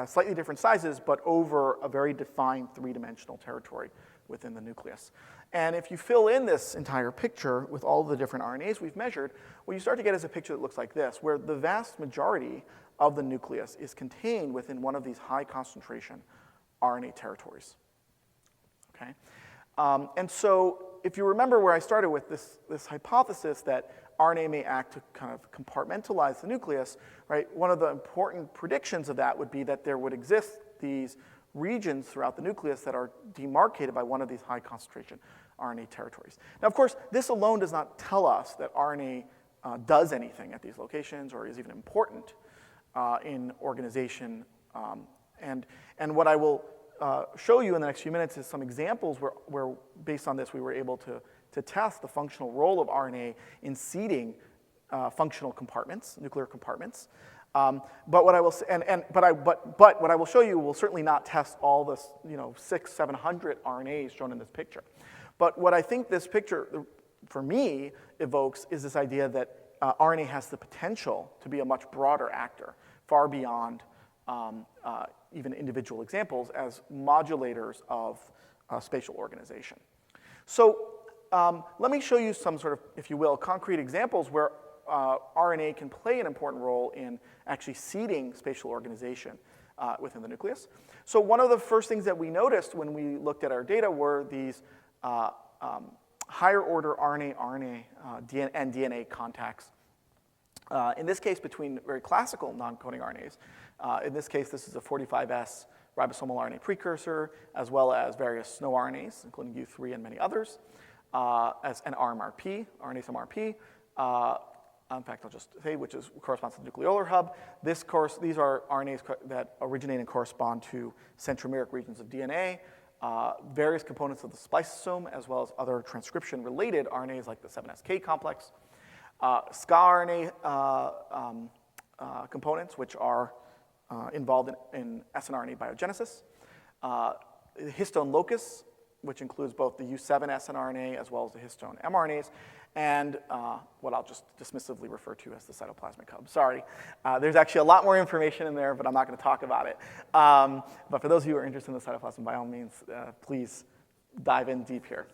slightly different sizes, but over a very defined three-dimensional territory within the nucleus. And if you fill in this entire picture with all the different RNAs we've measured, what you start to get is a picture that looks like this, where the vast majority of the nucleus is contained within one of these high concentration RNA territories. Okay? And so if you remember where I started with this hypothesis that RNA may act to kind of compartmentalize the nucleus, right? One of the important predictions of that would be that there would exist these regions throughout the nucleus that are demarcated by one of these high concentration RNA territories. Now, of course, this alone does not tell us that RNA does anything at these locations or is even important in organization. And what I will show you in the next few minutes is some examples where based on this, we were able to test the functional role of RNA in seeding functional compartments, nuclear compartments. But what I will but what I will show you will certainly not test all the 600-700 RNAs shown in this picture. But what I think this picture, for me, evokes is this idea that RNA has the potential to be a much broader actor, far beyond even individual examples as modulators of spatial organization. So let me show you some sort of, if you will, concrete examples where RNA can play an important role in actually seeding spatial organization within the nucleus. So one of the first things that we noticed when we looked at our data were these higher order RNA, RNA, and DNA contacts. In this case, between very classical non-coding RNAs. In this case, this is a 45S ribosomal RNA precursor, as well as various SNO RNAs, including U3 and many others, as an RMRP, RNase MRP. In fact, I'll just say which corresponds to the nucleolar hub. These are RNAs that originate and correspond to centromeric regions of DNA, various components of the spliceosome, as well as other transcription-related RNAs like the 7SK complex, scaRNA components, which are involved in snRNA biogenesis, histone locus, which includes both the U7 snRNA as well as the histone mRNAs, and what I'll just dismissively refer to as the cytoplasmic hub. Sorry, there's actually a lot more information in there, but I'm not going to talk about it. But for those of you who are interested in the cytoplasm, by all means, please dive in deep here.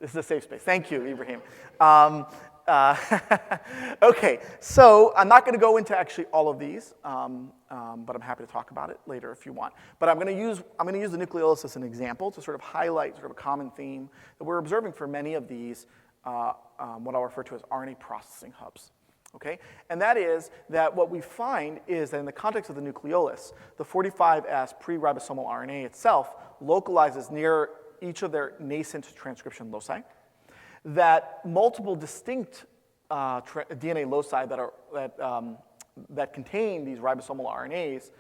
This is a safe space. Thank you, Ibrahim. Okay, so I'm not going to go into actually all of these, but I'm happy to talk about it later if you want. But I'm going to use the nucleolus as an example to sort of highlight sort of a common theme that we're observing for many of these, what I'll refer to as RNA processing hubs. Okay, and that is that what we find is that in the context of the nucleolus, the 45S pre-ribosomal RNA itself localizes near each of their nascent transcription loci, that multiple distinct DNA loci that contain these ribosomal RNAs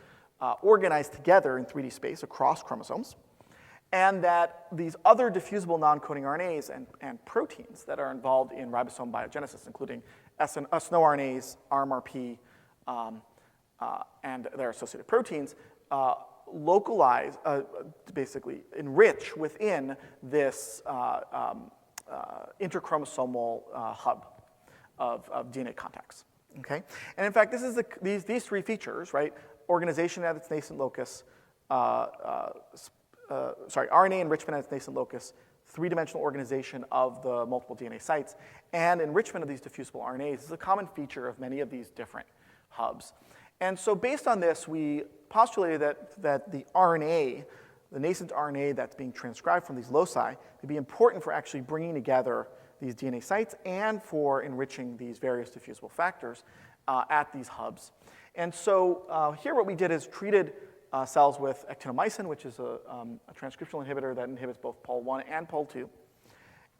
organize together in 3D space across chromosomes, and that these other diffusible non-coding RNAs and proteins that are involved in ribosome biogenesis, including SNO RNAs, RMRP, and their associated proteins, localize, basically enrich within this interchromosomal hub of DNA contacts. Okay, and in fact, this is these three features, right? Organization at its nascent locus, RNA enrichment at its nascent locus, three-dimensional organization of the multiple DNA sites, and enrichment of these diffusible RNAs is a common feature of many of these different hubs. And so based on this, we postulated that the RNA, the nascent RNA that's being transcribed from these loci, would be important for actually bringing together these DNA sites and for enriching these various diffusible factors at these hubs. And so here what we did is treated cells with actinomycin, which is a transcriptional inhibitor that inhibits both pol-1 and pol-2.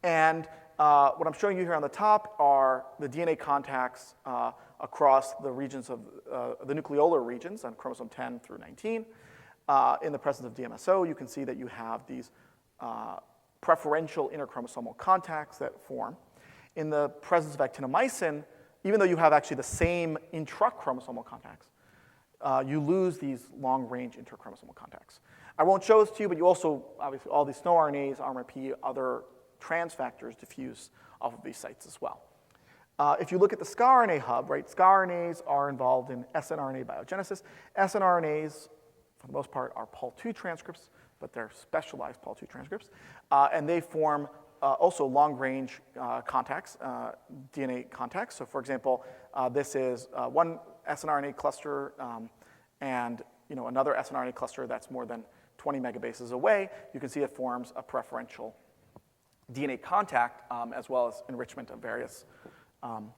And what I'm showing you here on the top are the DNA contacts across the regions of the nucleolar regions on chromosome 10 through 19. In the presence of DMSO, you can see that you have these preferential interchromosomal contacts that form. In the presence of actinomycin, even though you have actually the same intrachromosomal contacts, you lose these long-range interchromosomal contacts. I won't show this to you, but you also, obviously, all these SNO RNAs, RMRP, other trans factors diffuse off of these sites as well. If you look at the scaRNA hub, right, scaRNAs are involved in snRNA biogenesis. snRNAs, for the most part, are pol-2 transcripts, but they're specialized pol-2 transcripts. And they form also long-range contacts, DNA contacts. So for example, this is one snRNA cluster and another snRNA cluster that's more than 20 megabases away. You can see it forms a preferential DNA contact as well as enrichment of various of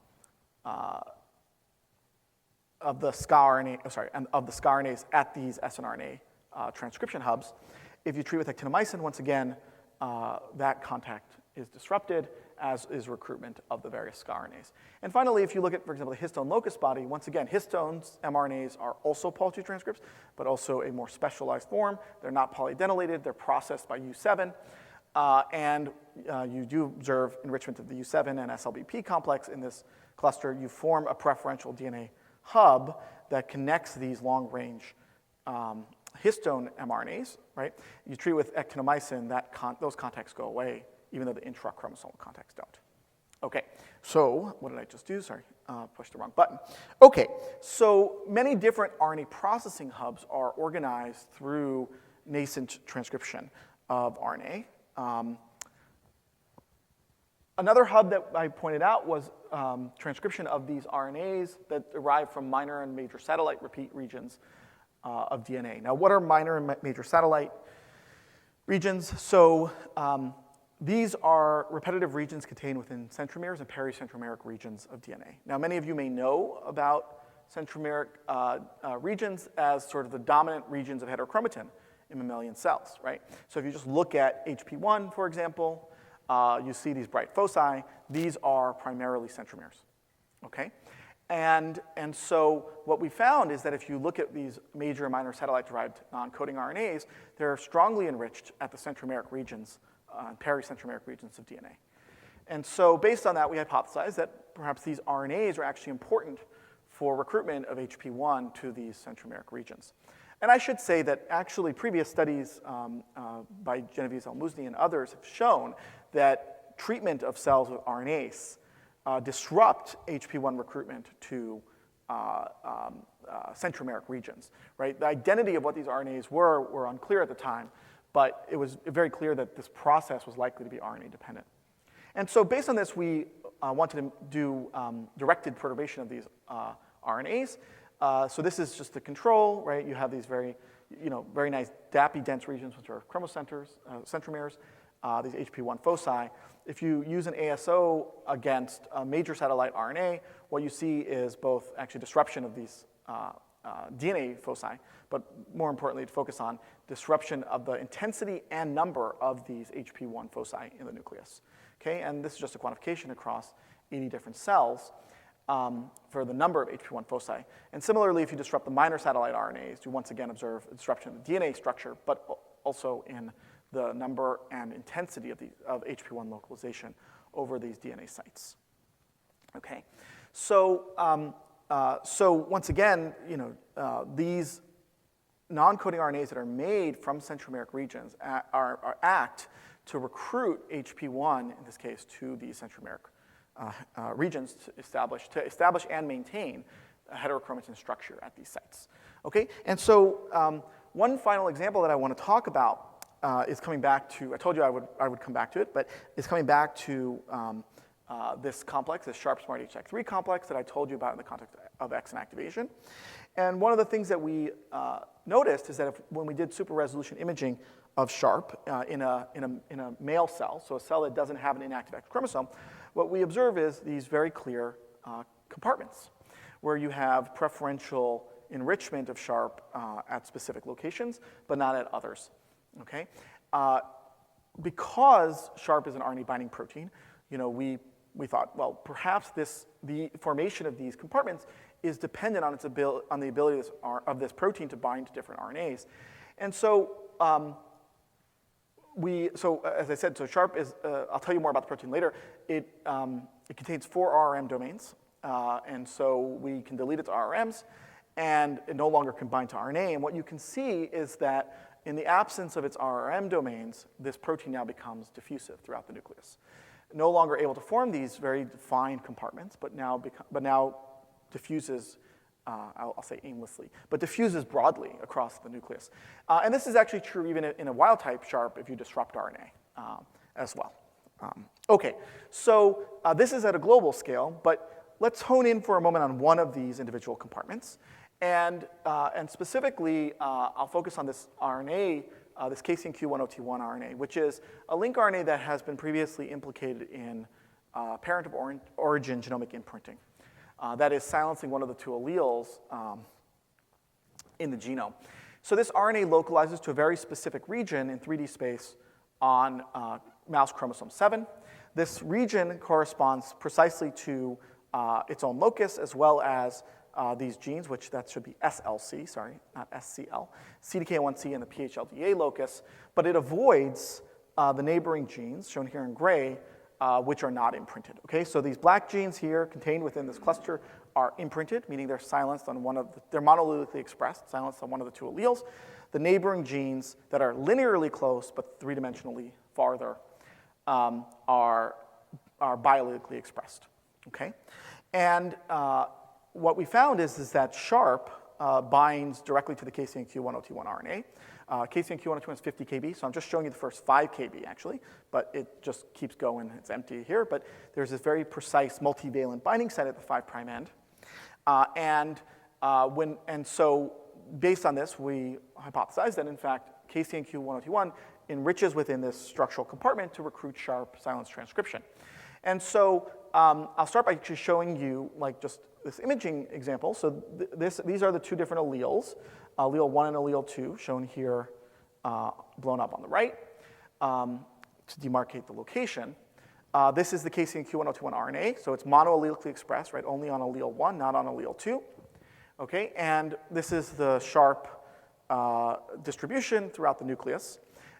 the scaRNAs at these snRNA transcription hubs. If you treat with actinomycin, once again, that contact is disrupted, as is recruitment of the various scaRNAs. And finally, if you look at, for example, the histone locus body, once again, histones, mRNAs, are also pol-2 transcripts, but also a more specialized form. They're not polyadenylated. They're processed by U7. And you do observe enrichment of the U7 and SLBP complex in this cluster. You form a preferential DNA hub that connects these long-range histone mRNAs, right? You treat with actinomycin, those contacts go away, even though the intrachromosomal contacts don't. Okay, so what did I just do? Sorry, pushed the wrong button. Okay, so many different RNA processing hubs are organized through nascent transcription of RNA. Another hub that I pointed out was transcription of these RNAs that derive from minor and major satellite repeat regions of DNA. Now, what are minor and major satellite regions? So these are repetitive regions contained within centromeres and pericentromeric regions of DNA. Now, many of you may know about centromeric regions as sort of the dominant regions of heterochromatin in mammalian cells, right? So if you just look at HP1, for example, you see these bright foci. These are primarily centromeres, okay? And so what we found is that if you look at these major and minor satellite-derived non-coding RNAs, they're strongly enriched at the centromeric regions, pericentromeric regions of DNA. And so based on that, we hypothesized that perhaps these RNAs are actually important for recruitment of HP1 to these centromeric regions. And I should say that actually previous studies by Genevieve El-Mousni and others have shown that treatment of cells with RNase disrupt HP1 recruitment to centromeric regions, right? The identity of what these RNAs were unclear at the time, but it was very clear that this process was likely to be RNA dependent. And so based on this, we wanted to do directed perturbation of these RNAs. So this is just the control, right? You have these very nice DAPI dense regions, which are centromeres, these HP1 foci. If you use an ASO against a major satellite RNA, what you see is both actually disruption of these DNA foci, but more importantly, to focus on disruption of the intensity and number of these HP1 foci in the nucleus. Okay, and this is just a quantification across 80 different cells for the number of HP1 foci. And similarly, if you disrupt the minor satellite RNAs, you once again observe a disruption of the DNA structure, but also in the number and intensity of HP1 localization over these DNA sites. Okay, so once again, these non-coding RNAs that are made from centromeric regions act to recruit HP1, in this case, to these centromeric regions to establish and maintain a heterochromatin structure at these sites. Okay, and so one final example that I want to talk about is coming back to, I told you I would come back to it, but it's coming back to this complex, this sharp-smart HX3 complex that I told you about in the context of X and activation. And one of the things that we noticed is that when we did super resolution imaging of sharp in a male cell, so a cell that doesn't have an inactive X chromosome, what we observe is these very clear compartments where you have preferential enrichment of sharp at specific locations, but not at others. Okay, because sharp is an RNA binding protein, we thought, well, perhaps the formation of these compartments is dependent on the ability of this protein to bind to different RNAs, and so as I said, so sharp is. I'll tell you more about the protein later. It contains 4 RRM domains, and so we can delete its RRMs, and it no longer can bind to RNA. And what you can see is that in the absence of its RRM domains, this protein now becomes diffusive throughout the nucleus. No longer able to form these very defined compartments, but now diffuses, I'll say aimlessly, but diffuses broadly across the nucleus. And this is actually true even in a wild-type sharp if you disrupt RNA as well. Okay, so this is at a global scale, but let's hone in for a moment on one of these individual compartments. And specifically, I'll focus on this RNA, this casein Q10T1 RNA, which is a link RNA that has been previously implicated in parent of origin genomic imprinting. That is silencing one of the 2 alleles in the genome. So this RNA localizes to a very specific region in 3D space on mouse chromosome 7. This region corresponds precisely to its own locus as well as these genes, which that should be SLC, sorry, not SCL, CDK1C and the PHLDA locus, but it avoids the neighboring genes, shown here in gray, which are not imprinted. Okay, so these black genes here contained within this cluster are imprinted, meaning they're silenced on they're monoallelically expressed, silenced on one of the 2 alleles. The neighboring genes that are linearly close but 3-dimensionally farther are biallelically expressed. Okay, and what we found is that sharp binds directly to the casein Q10T1 RNA. Casein Q10T1 is 50 kb, so I'm just showing you the first 5 kb actually, but it just keeps going. It's empty here, but there's this very precise multivalent binding site at the 5' end. So based on this, we hypothesized that, in fact, KCNQ1021 enriches within this structural compartment to recruit sharp silence transcription. And so I'll start by just showing you like just this imaging example. So these are the two different alleles, allele 1 and allele 2, shown here blown up on the right to demarcate the location. This is the KCNQ1021 RNA, so it's monoallelically expressed, right, only on allele 1, not on allele 2. Okay, and this is the sharp distribution throughout the nucleus.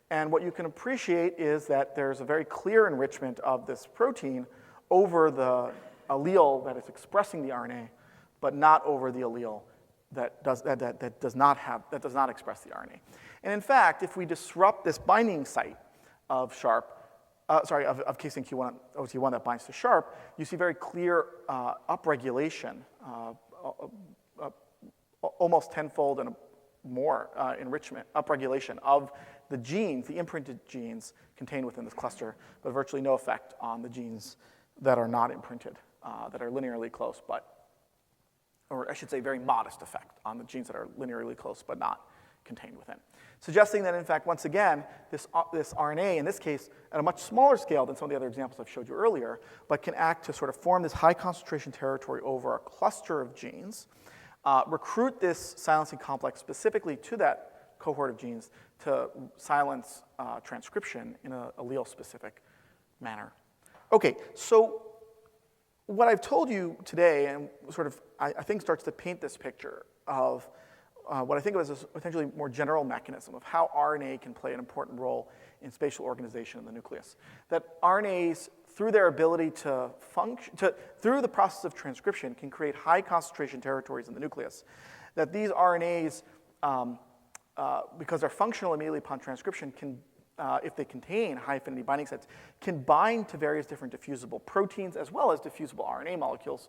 And what you can appreciate is that there's a very clear enrichment of this protein over the allele that is expressing the RNA, but not over the allele that does not express the RNA. And in fact, if we disrupt this binding site of of KCNQ1 that binds to sharp, you see very clear upregulation, almost tenfold and more enrichment, upregulation of the genes, the imprinted genes contained within this cluster, but virtually no effect on the genes that are not imprinted, that are linearly close, or I should say very modest effect on the genes that are linearly close but not contained within. Suggesting that, in fact, once again, this RNA, in this case, at a much smaller scale than some of the other examples I've showed you earlier, but can act to sort of form this high concentration territory over a cluster of genes, recruit this silencing complex specifically to that cohort of genes to silence transcription in an allele-specific manner. Okay, so what I've told you today, and sort of I think starts to paint this picture of what I think of as a potentially more general mechanism of how RNA can play an important role in spatial organization in the nucleus. That RNAs, through their ability to function, through the process of transcription, can create high concentration territories in the nucleus. That these RNAs, because they're functional immediately upon transcription, can, if they contain high affinity binding sites, can bind to various different diffusible proteins as well as diffusible RNA molecules.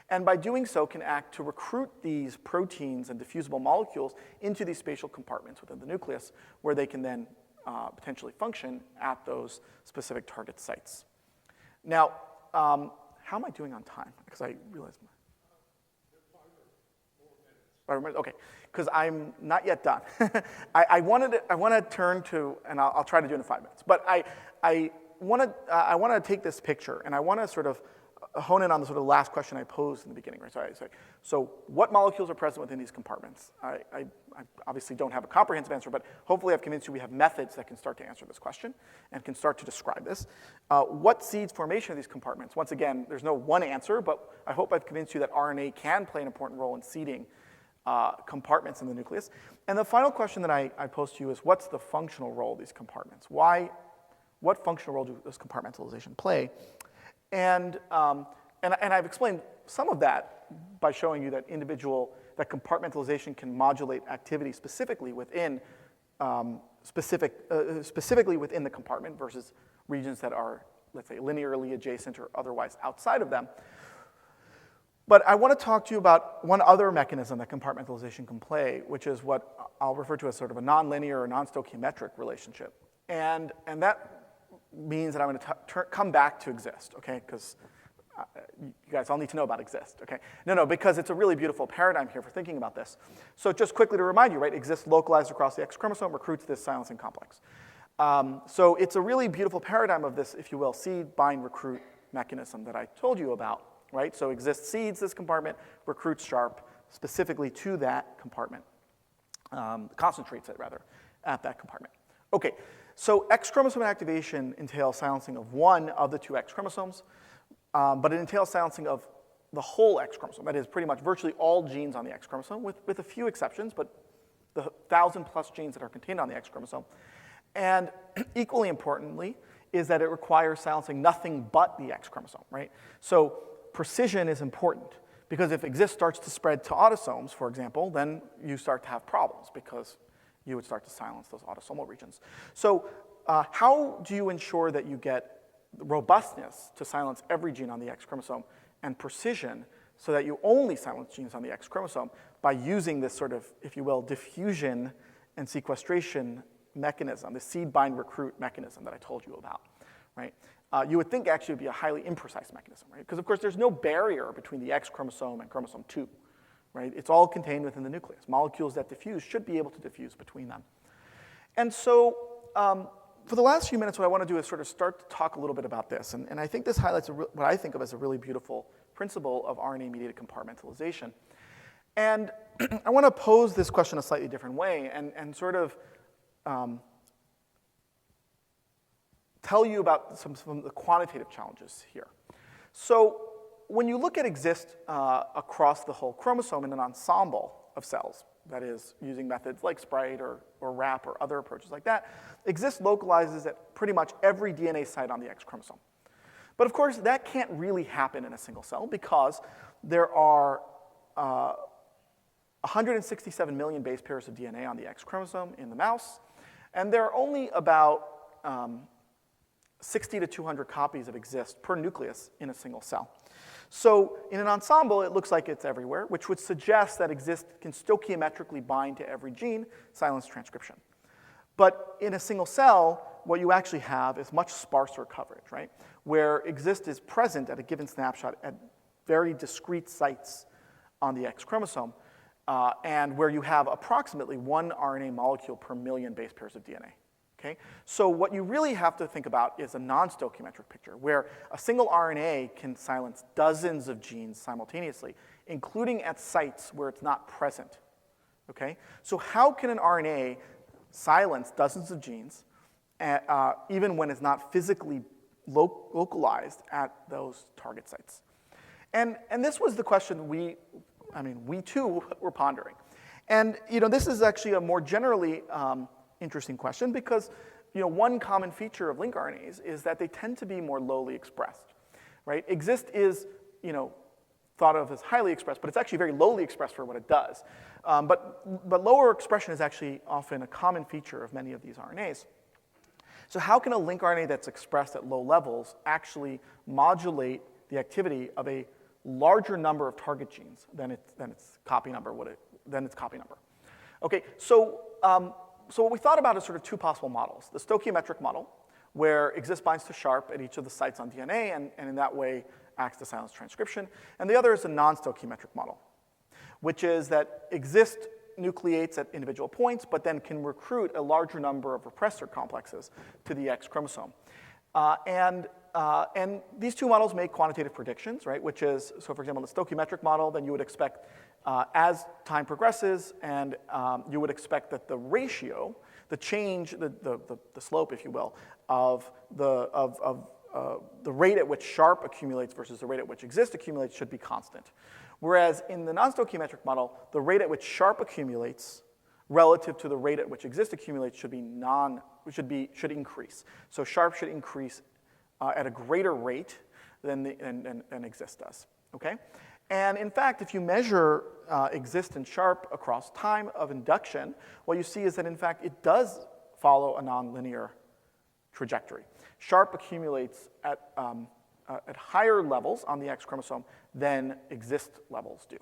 And by doing so, can act to recruit these proteins and diffusible molecules into these spatial compartments within the nucleus, where they can then potentially function at those specific target sites. Now, how am I doing on time? Because I realized. 5 minutes, okay, because I'm not yet done. I want to turn to, and I'll try to do it in 5 minutes. But I want to take this picture, and I want to sort of hone in on the sort of last question I posed in the beginning. Right? So what molecules are present within these compartments? I obviously don't have a comprehensive answer, but hopefully I've convinced you we have methods that can start to answer this question and can start to describe this. What seeds formation of these compartments? Once again, there's no one answer, but I hope I've convinced you that RNA can play an important role in seeding compartments in the nucleus. And the final question that I pose to you is, what's the functional role of these compartments? What functional role does compartmentalization play? And I've explained some of that by showing you that compartmentalization can modulate activity specifically within specifically within the compartment versus regions that are, let's say, linearly adjacent or otherwise outside of them. But I want to talk to you about one other mechanism that compartmentalization can play, which is what I'll refer to as sort of a nonlinear or non-stoichiometric relationship. And that means that I'm going to come back to exist, okay? Because you guys all need to know about exist, okay? No, because it's a really beautiful paradigm here for thinking about this. So just quickly to remind you, right, exist localized across the X chromosome recruits this silencing complex. So it's a really beautiful paradigm of this, if you will, seed, bind, recruit mechanism that I told you about, right? So exist seeds this compartment, recruits sharp specifically to that compartment, concentrates it rather at that compartment. Okay, so X chromosome activation entails silencing of one of the two X chromosomes, but it entails silencing of the whole X chromosome. That is pretty much virtually all genes on the X chromosome, with a few exceptions, but the 1,000+ genes that are contained on the X chromosome. And equally importantly is that it requires silencing nothing but the X chromosome, right? So precision is important, because if exist starts to spread to autosomes, for example, then you start to have problems, because you would start to silence those autosomal regions. So how do you ensure that you get robustness to silence every gene on the X chromosome and precision so that you only silence genes on the X chromosome by using this sort of, if you will, diffusion and sequestration mechanism, the seed bind recruit mechanism that I told you about, right? You would think actually it would be a highly imprecise mechanism, right? Because of course there's no barrier between the X chromosome and chromosome 2, right? It's all contained within the nucleus. Molecules that diffuse should be able to diffuse between them. And so for the last few minutes, what I want to do is sort of start to talk a little bit about this. And I think this highlights what I think of as a really beautiful principle of RNA-mediated compartmentalization. And I want to pose this question a slightly different way and sort of tell you about some of the quantitative challenges here. So when you look at exist across the whole chromosome in an ensemble of cells, that is, using methods like Sprite or RAP or other approaches like that, exist localizes at pretty much every DNA site on the X chromosome. But of course, that can't really happen in a single cell because there are 167 million base pairs of DNA on the X chromosome in the mouse, and there are only about 60 to 200 copies of exist per nucleus in a single cell. So in an ensemble, it looks like it's everywhere, which would suggest that exist can stoichiometrically bind to every gene, silence transcription. But in a single cell, what you actually have is much sparser coverage, right? Where exist is present at a given snapshot at very discrete sites on the X chromosome, and where you have approximately 1 RNA molecule per million base pairs of DNA. Okay? So what you really have to think about is a non-stoichiometric picture, where a single RNA can silence dozens of genes simultaneously, including at sites where it's not present. Okay? So how can an RNA silence dozens of genes, even when it's not physically localized at those target sites? And this was the question we too were pondering. And this is actually a more generally interesting question because one common feature of lincRNAs is that they tend to be more lowly expressed, right? Exist is thought of as highly expressed, but it's actually very lowly expressed for what it does. But lower expression is actually often a common feature of many of these RNAs. So how can a lincRNA that's expressed at low levels actually modulate the activity of a larger number of target genes than its copy number? Okay, so what we thought about is sort of 2 possible models. The stoichiometric model, where exist binds to sharp at each of the sites on DNA and in that way acts to silence transcription. And the other is a non-stoichiometric model, which is that exist nucleates at individual points, but then can recruit a larger number of repressor complexes to the X chromosome. And these 2 models make quantitative predictions, right? Which is, so for example, the stoichiometric model, then you would expect as time progresses, and you would expect that the ratio, the change, the slope, if you will, of the rate at which sharp accumulates versus the rate at which exist accumulates should be constant. Whereas in the non-stoichiometric model, the rate at which sharp accumulates relative to the rate at which exist accumulates should increase. So sharp should increase at a greater rate than exist does. Okay? And in fact, if you measure exist and sharp across time of induction, what you see is that in fact it does follow a nonlinear trajectory. Sharp accumulates at higher levels on the X chromosome than exist levels do.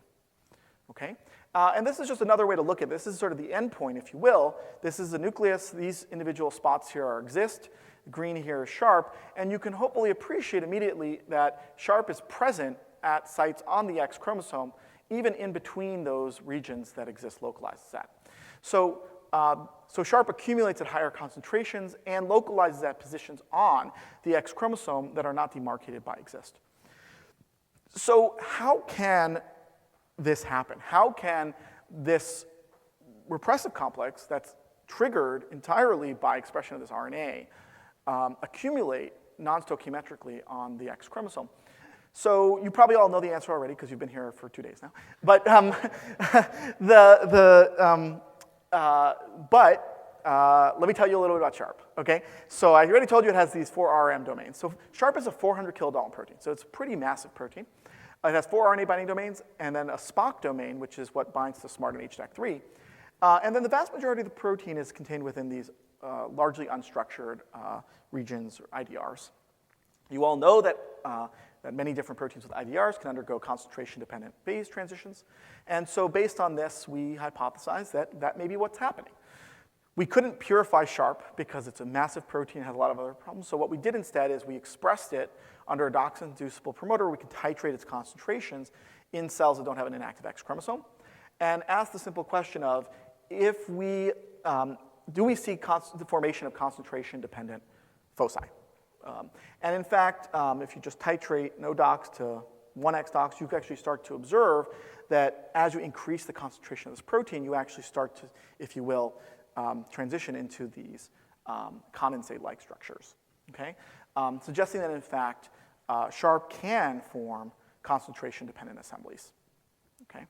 Okay? And this is just another way to look at this. This is sort of the endpoint, if you will. This is the nucleus. These individual spots here are exist. Green here is sharp. And you can hopefully appreciate immediately that sharp is present at sites on the X chromosome, even in between those regions that exist localizes at. So sharp accumulates at higher concentrations and localizes at positions on the X chromosome that are not demarcated by exist. So how can this happen? How can this repressive complex that's triggered entirely by expression of this RNA accumulate non-stoichiometrically on the X chromosome? So you probably all know the answer already because you've been here for 2 days now. But let me tell you a little bit about sharp, okay? So I already told you it has these 4 RM domains. So sharp is a 400 kilodalton protein, so it's a pretty massive protein. It has 4 RNA binding domains and then a Spock domain, which is what binds to SMART and HDAC3. And then the vast majority of the protein is contained within these largely unstructured regions or IDRs. You all know that many different proteins with IDRs can undergo concentration-dependent phase transitions. And so based on this, we hypothesized that may be what's happening. We couldn't purify sharp because it's a massive protein and has a lot of other problems. So what we did instead is we expressed it under a doxin-inducible promoter. We can titrate its concentrations in cells that don't have an inactive X chromosome. and asked the simple question of, if we, do we see the formation of concentration-dependent foci? And in fact, if you just titrate no dox to 1x dox, you can actually start to observe that as you increase the concentration of this protein, you actually start to, if you will, transition into these condensate-like structures, okay? Suggesting that, in fact, Sharp can form concentration-dependent assemblies, okay?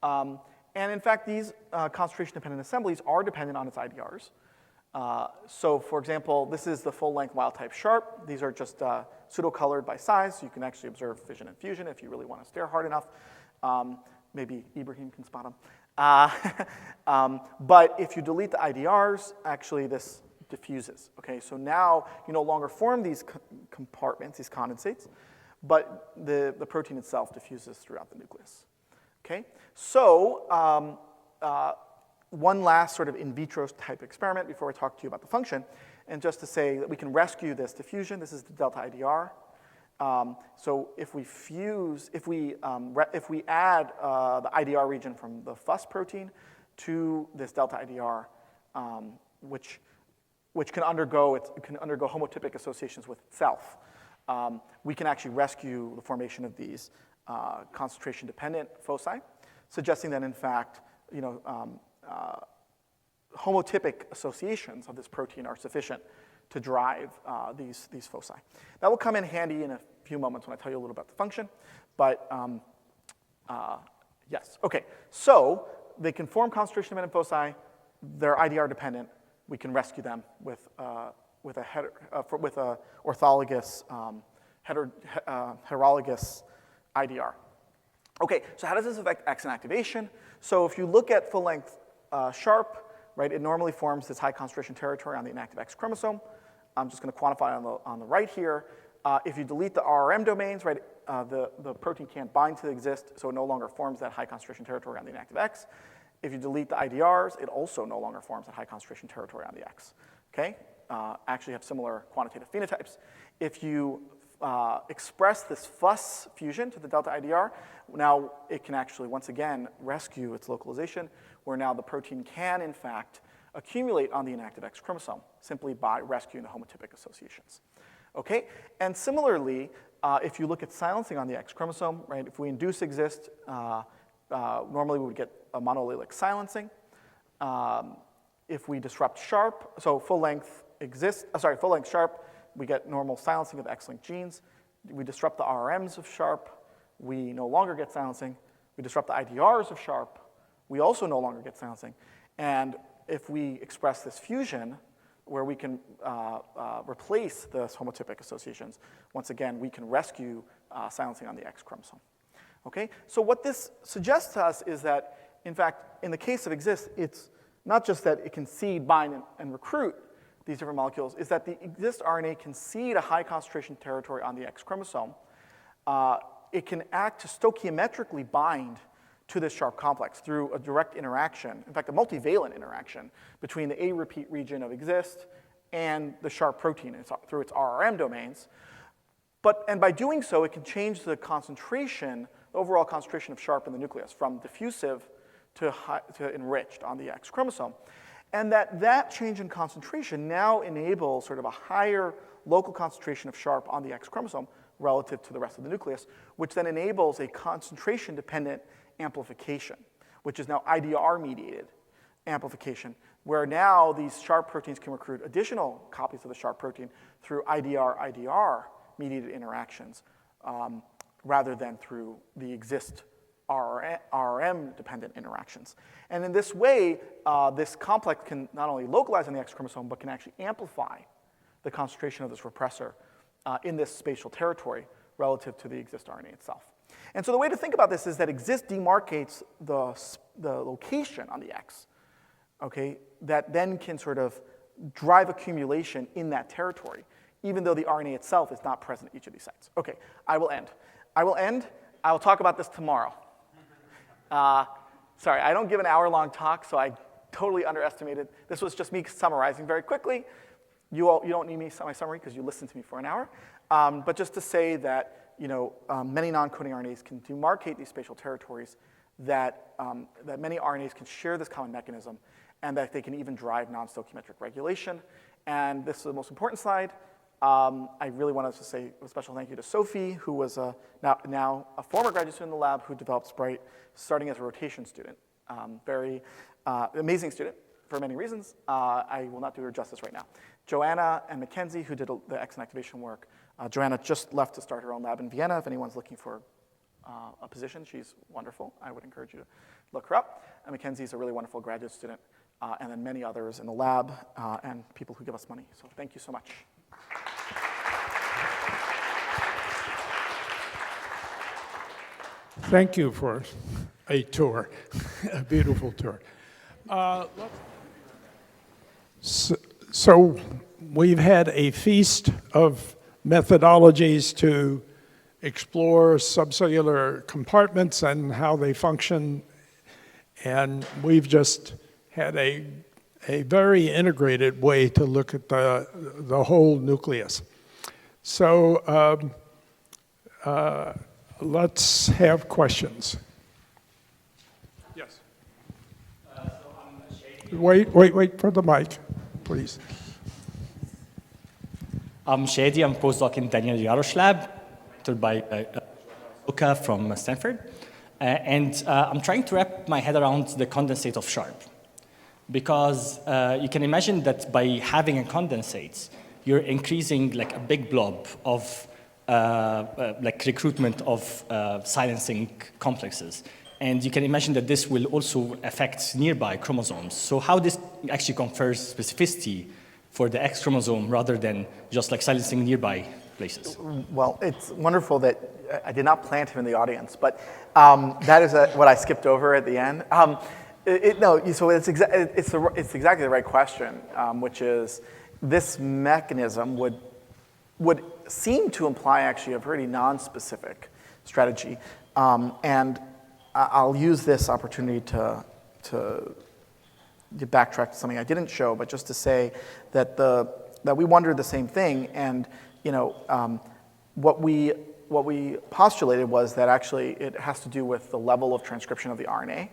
And in fact, these concentration-dependent assemblies are dependent on its IDRs. So for example, this is the full-length wild-type Sharp. These are just pseudo-colored by size, so you can actually observe fission and fusion if you really want to stare hard enough. Maybe Ibrahim can spot them. But if you delete the IDRs, actually this diffuses, okay? So now you no longer form these compartments, these condensates, but the protein itself diffuses throughout the nucleus, okay? So one last sort of in vitro type experiment before I talk to you about the function, and just to say that we can rescue this diffusion. This is the delta IDR. So if we fuse, if we add the IDR region from the FUS protein to this delta IDR, which can undergo homotypic associations with itself, we can actually rescue the formation of these concentration-dependent foci, suggesting that in fact, homotypic associations of this protein are sufficient to drive these foci. That will come in handy in a few moments when I tell you a little about the function, but yes. Okay, so they can form concentration-dependent foci. They're IDR-dependent. We can rescue them with a orthologous, heterologous IDR. Okay, so how does this affect X and activation? So if you look at full-length Sharp, right, it normally forms this high concentration territory on the inactive X chromosome. I'm just going to quantify on the right here. If you delete the RRM domains, right, the protein can't bind to exist, so it no longer forms that high concentration territory on the inactive X. If you delete the IDRs, it also no longer forms that high concentration territory on the X, okay? Actually have similar quantitative phenotypes. If you express this FUS fusion to the delta IDR, now it can actually, once again, rescue its localization, where now the protein can, in fact, accumulate on the inactive X chromosome simply by rescuing the homotypic associations. Okay? And similarly, if you look at silencing on the X chromosome, right, if we induce exist, normally we would get a monoallelic silencing. If we disrupt Sharp, so full-length Sharp, we get normal silencing of X-linked genes. We disrupt the RRMs of Sharp, we no longer get silencing. We disrupt the IDRs of Sharp, we also no longer get silencing. And if we express this fusion, where we can replace the homotypic associations, once again, we can rescue silencing on the X chromosome. Okay? So what this suggests to us is that, in fact, in the case of exist, it's not just that it can seed, bind, and recruit these different molecules, is that the exist RNA can seed a high concentration territory on the X chromosome. It can act to stoichiometrically bind to this Sharp complex through a direct interaction, in fact, a multivalent interaction between the A repeat region of exist and the Sharp protein through its RRM domains. And by doing so, it can change the concentration, the overall concentration of Sharp in the nucleus from diffusive to enriched on the X chromosome. And that change in concentration now enables sort of a higher local concentration of Sharp on the X chromosome relative to the rest of the nucleus, which then enables a concentration-dependent amplification, which is now IDR-mediated amplification, where now these Sharp proteins can recruit additional copies of the Sharp protein through IDR-mediated interactions rather than through the exist RRM-dependent interactions. And in this way, this complex can not only localize on the X chromosome, but can actually amplify the concentration of this repressor in this spatial territory relative to the exist RNA itself. And so the way to think about this is that exist demarcates the location on the X, okay, that then can sort of drive accumulation in that territory, even though the RNA itself is not present at each of these sites. Okay, I will end. I will talk about this tomorrow. Sorry, I don't give an hour-long talk, so I totally underestimated. This was just me summarizing very quickly. You don't need my summary because you listened to me for an hour. But just to say that many non-coding RNAs can demarcate these spatial territories that, that many RNAs can share this common mechanism and that they can even drive non-stoichiometric regulation. And this is the most important slide. I really wanted to say a special thank you to Sophie, who was now a former graduate student in the lab who developed Sprite, starting as a rotation student. Very amazing student for many reasons. I will not do her justice right now. Joanna and Mackenzie, who did the X and activation work. Joanna just left to start her own lab in Vienna. If anyone's looking for a position, she's wonderful. I would encourage you to look her up. And Mackenzie's a really wonderful graduate student, and then many others in the lab and people who give us money. So thank you so much. Thank you for a tour, a beautiful tour. So we've had a feast of methodologies to explore subcellular compartments and how they function, and we've just had a very integrated way to look at the whole nucleus. So let's have questions. Yes. Wait for the mic, please. I'm Shadi. I'm a postdoc in Daniel Yarosh lab, tutored by Luca from Stanford. And I'm trying to wrap my head around the condensate of Sharp. Because you can imagine that by having a condensate, you're increasing like a big blob of like recruitment of silencing complexes. And you can imagine that this will also affect nearby chromosomes. So how this actually confers specificity for the X chromosome rather than just like silencing nearby places? Well, it's wonderful that I did not plant him in the audience, but that is what I skipped over at the end. So it's exactly the right question, which is this mechanism would seem to imply actually a pretty non-specific strategy. And I'll use this opportunity to backtrack to something I didn't show, but just to say that that we wondered the same thing, and what we postulated was that actually it has to do with the level of transcription of the RNA,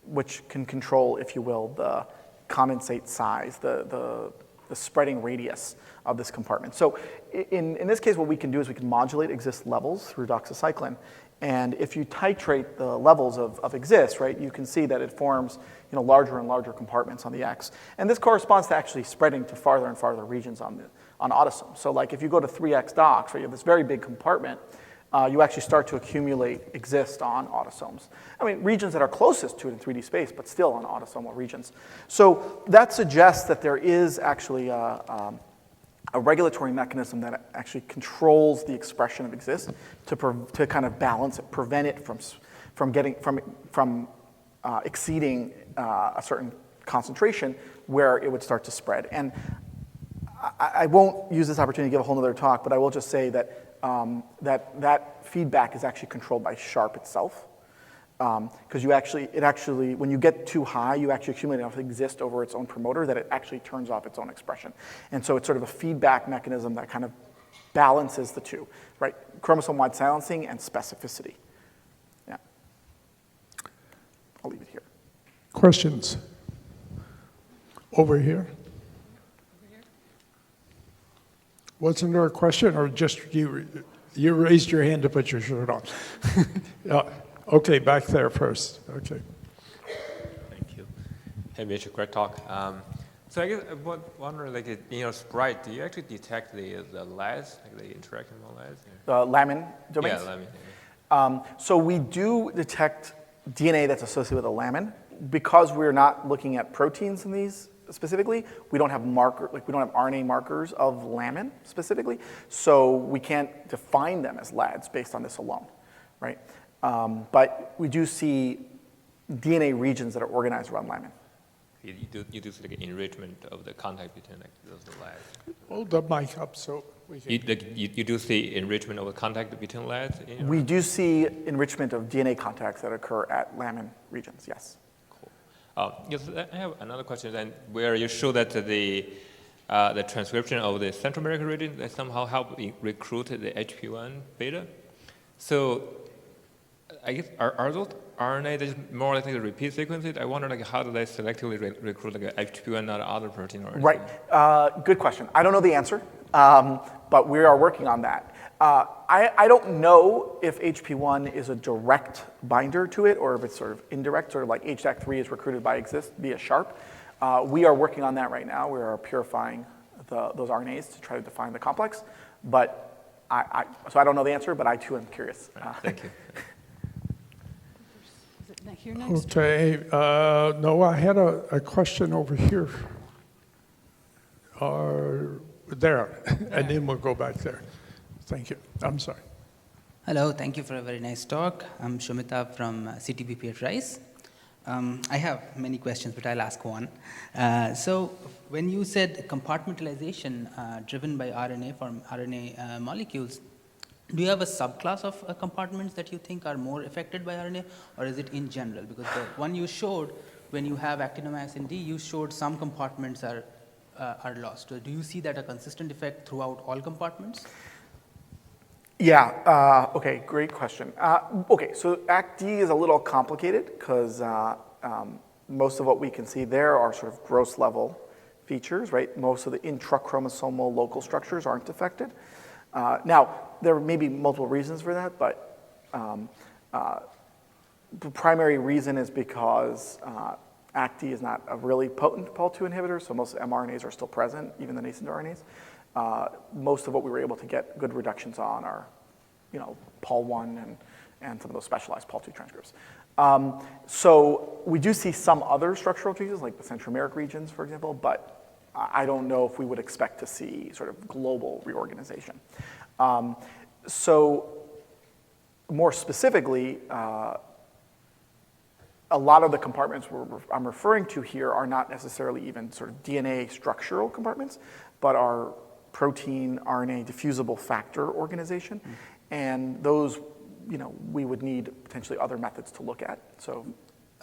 which can control, if you will, the condensate size, the spreading radius of this compartment. So in this case, what we can do is we can modulate exist levels through doxycycline. And if you titrate the levels of exist, right, you can see that it forms larger and larger compartments on the X. And this corresponds to actually spreading to farther and farther regions on autosomes. So like if you go to 3X dox, right, you have this very big compartment, you actually start to accumulate exist on autosomes. I mean, regions that are closest to it in 3D space, but still on autosomal regions. So that suggests that there is actually a regulatory mechanism that actually controls the expression of exist to kind of balance it, prevent it from exceeding a certain concentration where it would start to spread. And I won't use this opportunity to give a whole other talk, but I will just say that that feedback is actually controlled by Sharp itself. Because when you get too high, you actually accumulate enough exist over its own promoter that it actually turns off its own expression. And so it's sort of a feedback mechanism that kind of balances the two, right? Chromosome-wide silencing and specificity. Yeah. I'll leave it here. Questions? Over here? Wasn't there a question, or just you raised your hand to put your shirt on? Okay, back there first. Okay. Thank you. Hey, Mitch, great talk. So I guess I wonder, like in your Sprite, do you actually detect the LADs, like the interaction of LADs? Lamin domains? Yeah, lamin. So we do detect DNA that's associated with a lamin. Because we're not looking at proteins in these specifically, we don't have RNA markers of lamin specifically, so we can't define them as LADs based on this alone, right? But we do see DNA regions that are organized around lamin. You do see like enrichment of the contact between like those LADs. Hold the mic up so we can... You do see enrichment of the contact between LADs? We do see enrichment of DNA contacts that occur at lamin regions, yes. Yes, I have another question then, where you show that the transcription of the Central American region that somehow help recruit the HP1 beta. So I guess are RNA that's more likely to repeat sequences. I wonder like how do they selectively recruit like a HPV not other protein or anything? Right. Good question. I don't know the answer, but we are working on that. I don't know if HP1 is a direct binder to it or if it's sort of indirect, sort of like HDAC3 is recruited by exist via SHARP. We are working on that right now. We are purifying those RNAs to try to define the complex. But so I don't know the answer, but I too am curious. Thank you. Here next. Okay, no, I had a question over here. There, and then we'll go back there. Thank you. I'm sorry. Hello, thank you for a very nice talk. I'm Shumita from CTVP at Rice. I have many questions, but I'll ask one. So when you said compartmentalization driven by RNA from RNA molecules, do you have a subclass of compartments that you think are more affected by RNA, or is it in general? Because the one you showed, when you have actinomyosin D, you showed some compartments are lost. So do you see that a consistent effect throughout all compartments? Yeah, okay, great question. Okay, so ACT-D is a little complicated because most of what we can see there are sort of gross level features, right? Most of the intrachromosomal local structures aren't affected. Now, there may be multiple reasons for that, but the primary reason is because ACT-D is not a really potent Pol2 inhibitor, so most mRNAs are still present, even the nascent RNAs. Most of what we were able to get good reductions on are, Pol1 and some of those specialized Pol2 transcripts. So we do see some other structural changes, like the centromeric regions, for example, but I don't know if we would expect to see sort of global reorganization. So more specifically, a lot of the compartments I'm referring to here are not necessarily even sort of DNA structural compartments, but are protein, RNA, diffusible factor organization. And those, we would need potentially other methods to look at. So.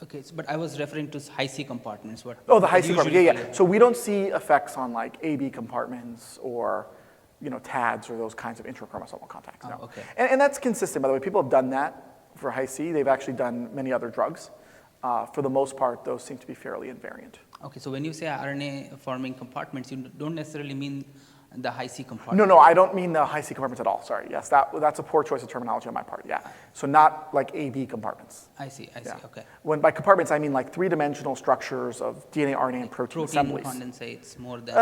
Okay, but I was referring to high C compartments. Oh, the high C compartments, yeah. So we don't see effects on like AB compartments or, TADs or those kinds of inter-chromosomal contacts. No. Okay. And that's consistent, by the way. People have done that for high C. They've actually done many other drugs. For the most part, those seem to be fairly invariant. Okay, so when you say RNA forming compartments, you don't necessarily mean the high C compartment. No, I don't mean the high C compartments at all. Sorry. Yes, that's a poor choice of terminology on my part. Yeah. So not like AB compartments. I see. Okay. When by compartments, I mean like three-dimensional structures of DNA, RNA, and protein assemblies. Condensates more than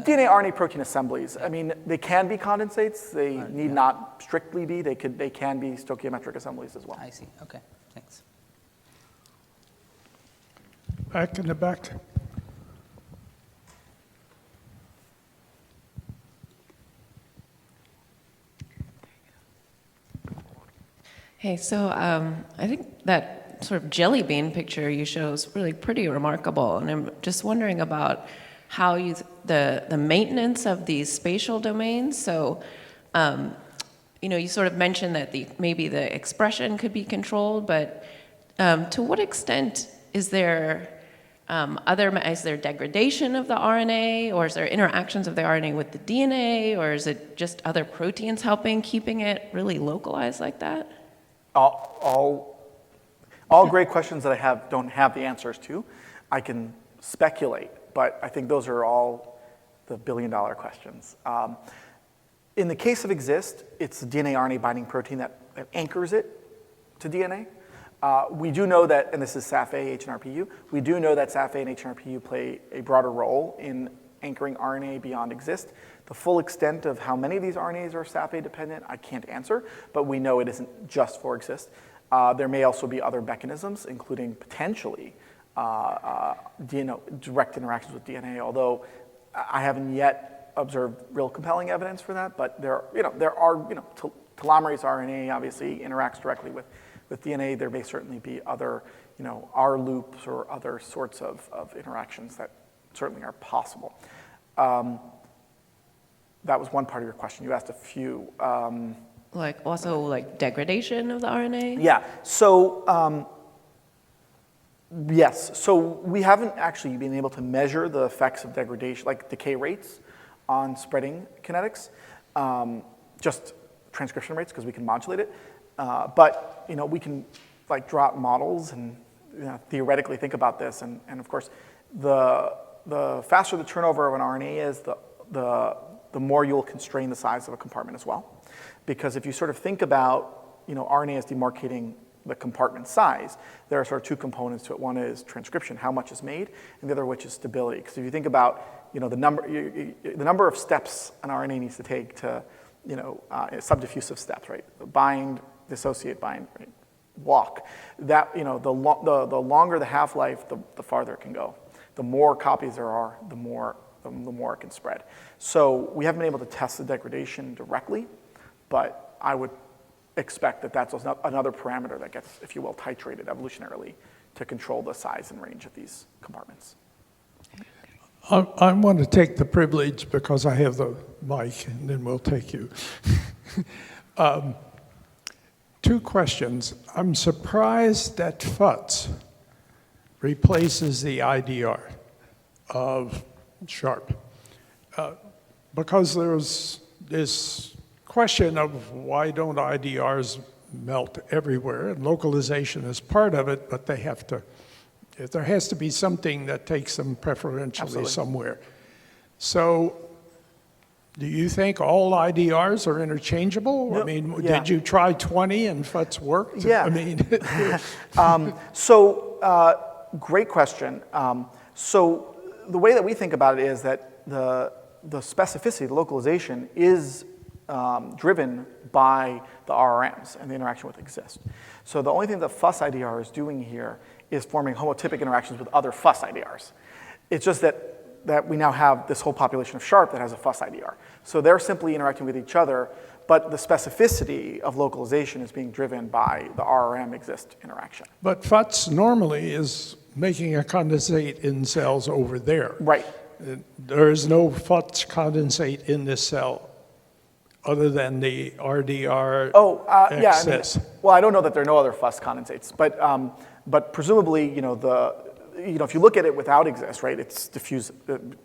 DNA, RNA, protein assemblies. I mean, they can be condensates. They need not strictly be. They can be stoichiometric assemblies as well. I see. Okay. Thanks. Back in the back. Hey, so I think that sort of jelly bean picture you show is really pretty remarkable, and I'm just wondering about how the maintenance of these spatial domains. So, you sort of mentioned that maybe the expression could be controlled, but to what extent is there degradation of the RNA, or is there interactions of the RNA with the DNA, or is it just other proteins helping keeping it really localized like that? All great questions that I don't have the answers to. I can speculate, but I think those are all the billion-dollar questions. In the case of exist, it's the DNA RNA binding protein that anchors it to DNA. We do know that, and this is SAF-A, HNRPU, we do know that SAF-A and HNRPU play a broader role in anchoring RNA beyond exist. The full extent of how many of these RNAs are SAF-A dependent, I can't answer, but we know it isn't just for exist. There may also be other mechanisms, including potentially direct interactions with DNA, although I haven't yet observed real compelling evidence for that, but there are telomerase RNA obviously interacts directly with DNA. There may certainly be other, R loops or other sorts of interactions that certainly are possible. That was one part of your question. You asked a few. Like degradation of the RNA? Yeah. So yes. So we haven't actually been able to measure the effects of degradation, like decay rates, on spreading kinetics. Just transcription rates, because we can modulate it. But we can like draw out models and theoretically think about this. And of course, the faster the turnover of an RNA is, the more you'll constrain the size of a compartment as well. Because if you sort of think about RNA as demarcating the compartment size, there are sort of two components to it. One is transcription, how much is made, and the other which is stability. Because if you think about the number of steps an RNA needs to take to subdiffusive steps, right? Bind, dissociate, bind, right? Walk. That the longer the half-life, the farther it can go. The more copies there are, the more it can spread. So we haven't been able to test the degradation directly, but I would expect that that's another parameter that gets, if you will, titrated evolutionarily to control the size and range of these compartments. I want to take the privilege because I have the mic, and then we'll take you. Two questions. I'm surprised that FUTS replaces the IDR of Sharp, because there's this question of why don't IDRs melt everywhere, and localization is part of it, but there has to be something that takes them preferentially Absolutely. somewhere. So do you think all IDRs are interchangeable? No, I mean, yeah. did you try 20 and FUTS worked? Yeah. I mean, Great question. So the way that we think about it is that the specificity, the localization, is driven by the RRMs and the interaction with exist. So the only thing that FUS IDR is doing here is forming homotypic interactions with other FUS IDRs. It's just that we now have this whole population of Sharp that has a FUS IDR. So they're simply interacting with each other, but the specificity of localization is being driven by the RRM exist interaction. but FUTS normally is making a condensate in cells over there. Right. There is no FUTS condensate in this cell other than the RDR excess. Well, I don't know that there are no other FUS condensates, but presumably, if you look at it without exist, right, it's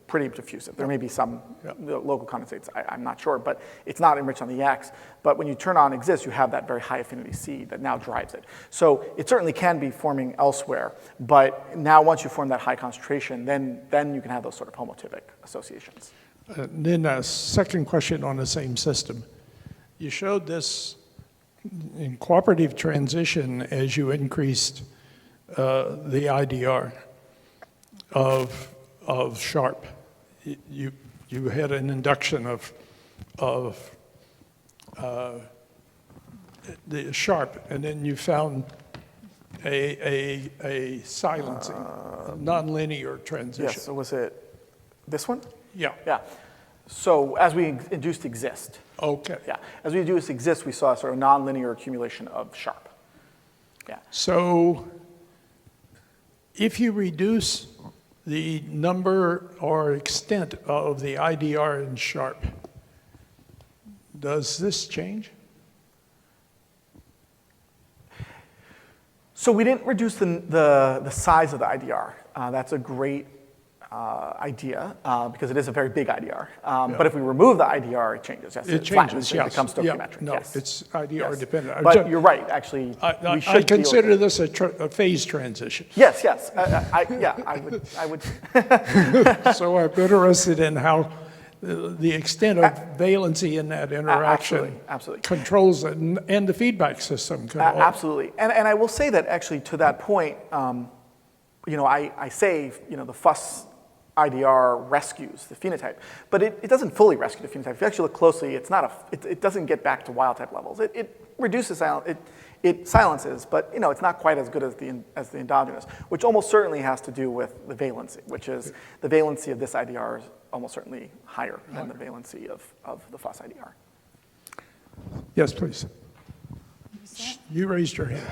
pretty diffusive. There may be some local condensates, I'm not sure, but it's not enriched on the X. But when you turn on exist, you have that very high affinity C that now drives it. So it certainly can be forming elsewhere, but now once you form that high concentration, then you can have those sort of homotypic associations. Then a second question on the same system. You showed this in cooperative transition as you increased the IDR of Sharp. You had an induction of the Sharp, and then you found a silencing, nonlinear transition. Yes, so was it this one? Yeah. Yeah. So as we induced exist, Okay. yeah, as we induced exist, we saw a sort of nonlinear accumulation of Sharp. Yeah. So if you reduce the number or extent of the IDR in Sharp, does this change? So we didn't reduce the size of the IDR. That's a great idea because it is a very big IDR. But if we remove the IDR, it changes. Yes, It flattens, changes, it yes. becomes stoichiometric. No, Yes. it's IDR Yes. dependent. But you're right, actually. I we should consider deal with it. this a phase transition. Yes, yes. I would. So I'm interested in how the extent of valency in that interaction absolutely. controls it, and the feedback system. Absolutely. And I will say that actually to that point, I say, the FUS IDR rescues the phenotype, but it doesn't fully rescue the phenotype. If you actually look closely, it doesn't get back to wild type levels. It reduces, it silences, but it's not quite as good as the endogenous, which almost certainly has to do with the valency, which is the valency of this IDR is almost certainly higher than the valency of the FUS IDR. Yes, please. You raised your hand.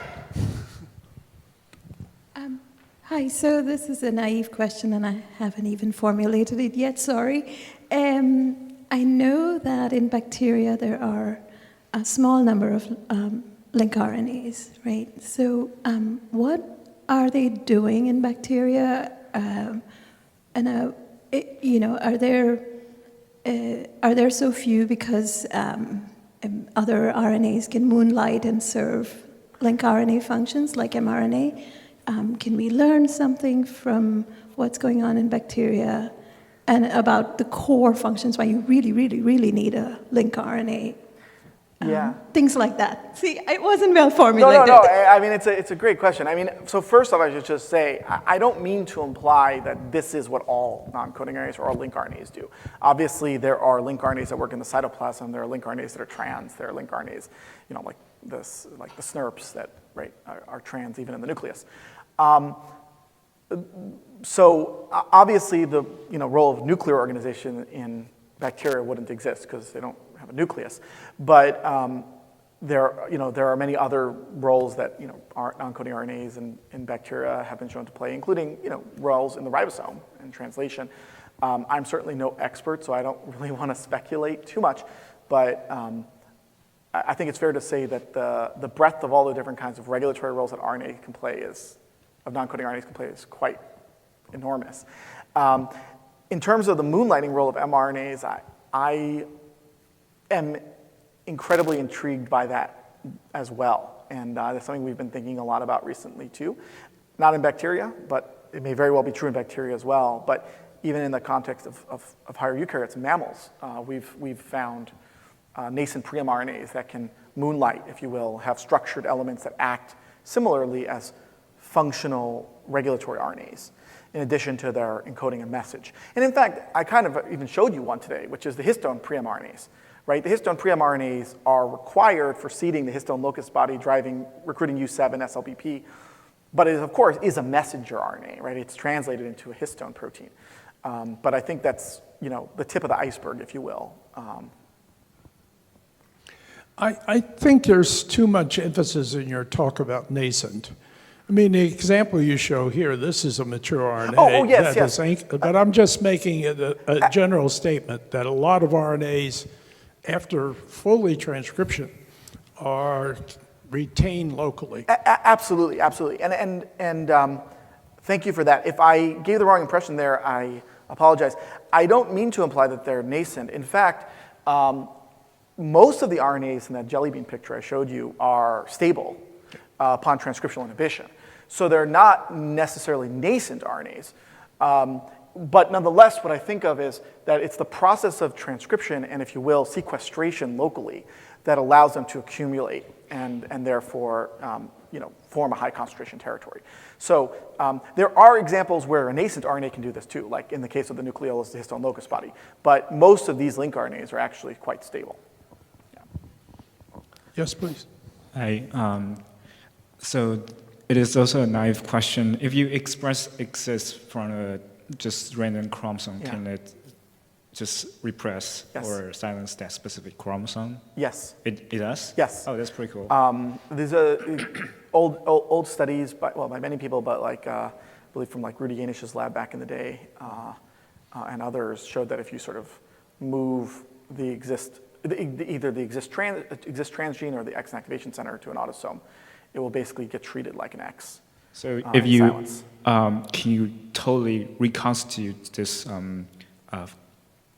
Hi, so this is a naive question and I haven't even formulated it yet, sorry. I know that in bacteria there are a small number of link RNAs, right? So what are they doing in bacteria? Are there so few because other RNAs can moonlight and serve link RNA functions like mRNA? Can we learn something from what's going on in bacteria and about the core functions why you really, really, really need a link RNA? Yeah. Things like that. See, it wasn't well No, formulated. no, no. I mean, it's a great question. I mean, so first off, I should just say, I don't mean to imply that this is what all non-coding RNAs or all link RNAs do. Obviously, there are link RNAs that work in the cytoplasm. There are link RNAs that are trans. There are link RNAs, you know, like the SNRPs that are trans even in the nucleus. So obviously, the role of nuclear organization in bacteria wouldn't exist because they don't have a nucleus. But there are many other roles that non-coding RNAs in bacteria have been shown to play, including roles in the ribosome and translation. I'm certainly no expert, so I don't really want to speculate too much. But I think it's fair to say that the breadth of all the different kinds of regulatory roles that RNA can play of non-coding RNAs can play is quite enormous. In terms of the moonlighting role of mRNAs, I am incredibly intrigued by that as well. And that's something we've been thinking a lot about recently too. Not in bacteria, but it may very well be true in bacteria as well. But even in the context of higher eukaryotes and mammals, we've found nascent pre-mRNAs that can moonlight, if you will, have structured elements that act similarly as functional regulatory RNAs, in addition to their encoding a message. And in fact, I kind of even showed you one today, which is the histone pre-mRNAs, right? The histone pre-mRNAs are required for seeding the histone locus body, recruiting U7, SLBP, but it, of course, is a messenger RNA, right? It's translated into a histone protein. But I think that's, the tip of the iceberg, if you will. I think there's too much emphasis in your talk about nascent. I mean, the example you show here, this is a mature RNA. Oh, yes, yes. But I'm just making it a general statement that a lot of RNAs, after fully transcription, are retained locally. Absolutely, absolutely. And thank you for that. If I gave the wrong impression there, I apologize. I don't mean to imply that they're nascent. In fact, most of the RNAs in that jelly bean picture I showed you are stable upon transcriptional inhibition. So they're not necessarily nascent RNAs. But nonetheless, what I think of is that it's the process of transcription and, if you will, sequestration locally that allows them to accumulate and therefore form a high concentration territory. So there are examples where a nascent RNA can do this too, like in the case of the nucleolus, the histone locus body. But most of these link RNAs are actually quite stable. Yeah. Yes, please. Hi. So it is also a naive question. If you express exist from a just random chromosome, can it just repress or silence that specific chromosome? Yes. It does? Yes. Oh, that's pretty cool. There's old studies by many people, but I believe from Rudy Ganish's lab back in the day, and others showed that if you sort of move either the exist transgene or the X activation center to an autosome, it will basically get treated like an X. So if you can you totally reconstitute this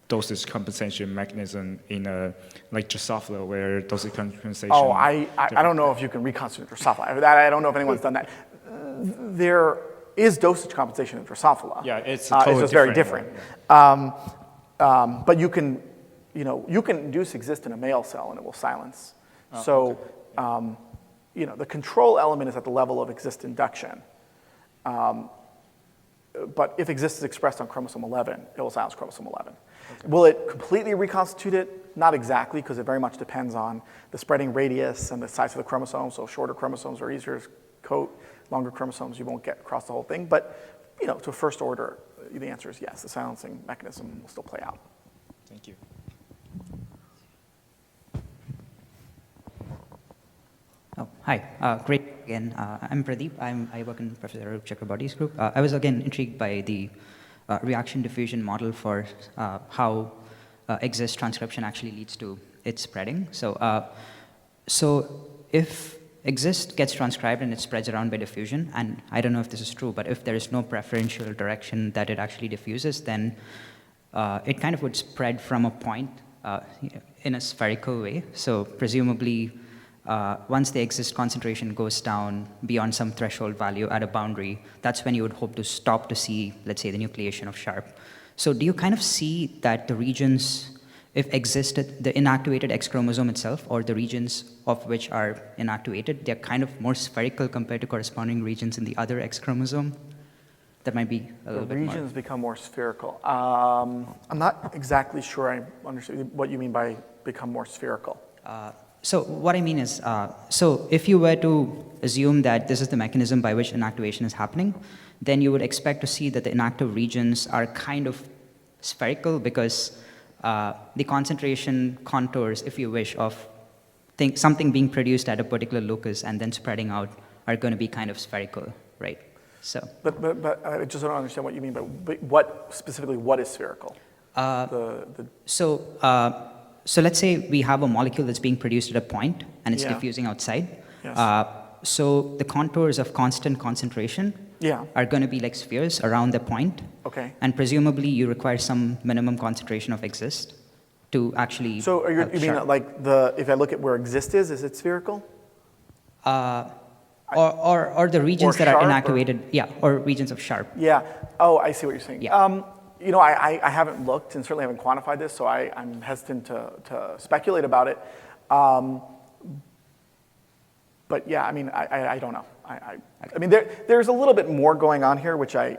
dosage compensation mechanism in a Drosophila where dosage compensation? Oh, I don't know if you can reconstitute Drosophila. I don't know if anyone's done that. There is dosage compensation in Drosophila. Yeah, it's totally just very different. Yeah. But you can induce exist in a male cell and it will silence. The control element is at the level of exist induction. But if exist is expressed on chromosome 11, it will silence chromosome 11. Okay. Will it completely reconstitute it? Not exactly, because it very much depends on the spreading radius and the size of the chromosome. So shorter chromosomes are easier to coat. Longer chromosomes, you won't get across the whole thing. But to a first order, the answer is yes. The silencing mechanism will still play out. Thank you. Oh, hi. Great again. I'm Pradeep. I work in Professor Chakrabarty's group. I was again intrigued by the reaction diffusion model for how exist transcription actually leads to its spreading. So if exist gets transcribed and it spreads around by diffusion, and I don't know if this is true, but if there is no preferential direction that it actually diffuses, then it kind of would spread from a point in a spherical way. So presumably, once the exist concentration goes down beyond some threshold value at a boundary, that's when you would hope to stop to see, let's say, the nucleation of sharp. So do you kind of see that the regions, if existed, the inactivated X chromosome itself, or the regions of which are inactivated, they're kind of more spherical compared to corresponding regions in the other X chromosome? That might be a little bit more. The regions become more spherical. I'm not exactly sure I understand what you mean by become more spherical. So what I mean is, so if you were to assume that this is the mechanism by which inactivation is happening, then you would expect to see that the inactive regions are kind of spherical because the concentration contours, if you wish, of something being produced at a particular locus and then spreading out are going to be kind of spherical, right? So. But I just don't understand what you mean by what specifically what is spherical. So let's say we have a molecule that's being produced at a point and it's Yeah. diffusing outside. Yes. So the contours of constant concentration are going to be like spheres around the point. Okay. And presumably you require some minimum concentration of exist to actually. So you mean that like if I look at where exist is it spherical? Or the regions Or that are sharp, inactivated, or regions of sharp. Yeah. Oh, I see what you're saying. Yeah. You know, I haven't looked and certainly haven't quantified this, so I'm hesitant to speculate about it. But yeah, I mean, I don't know. I mean, there's a little bit more going on here, which I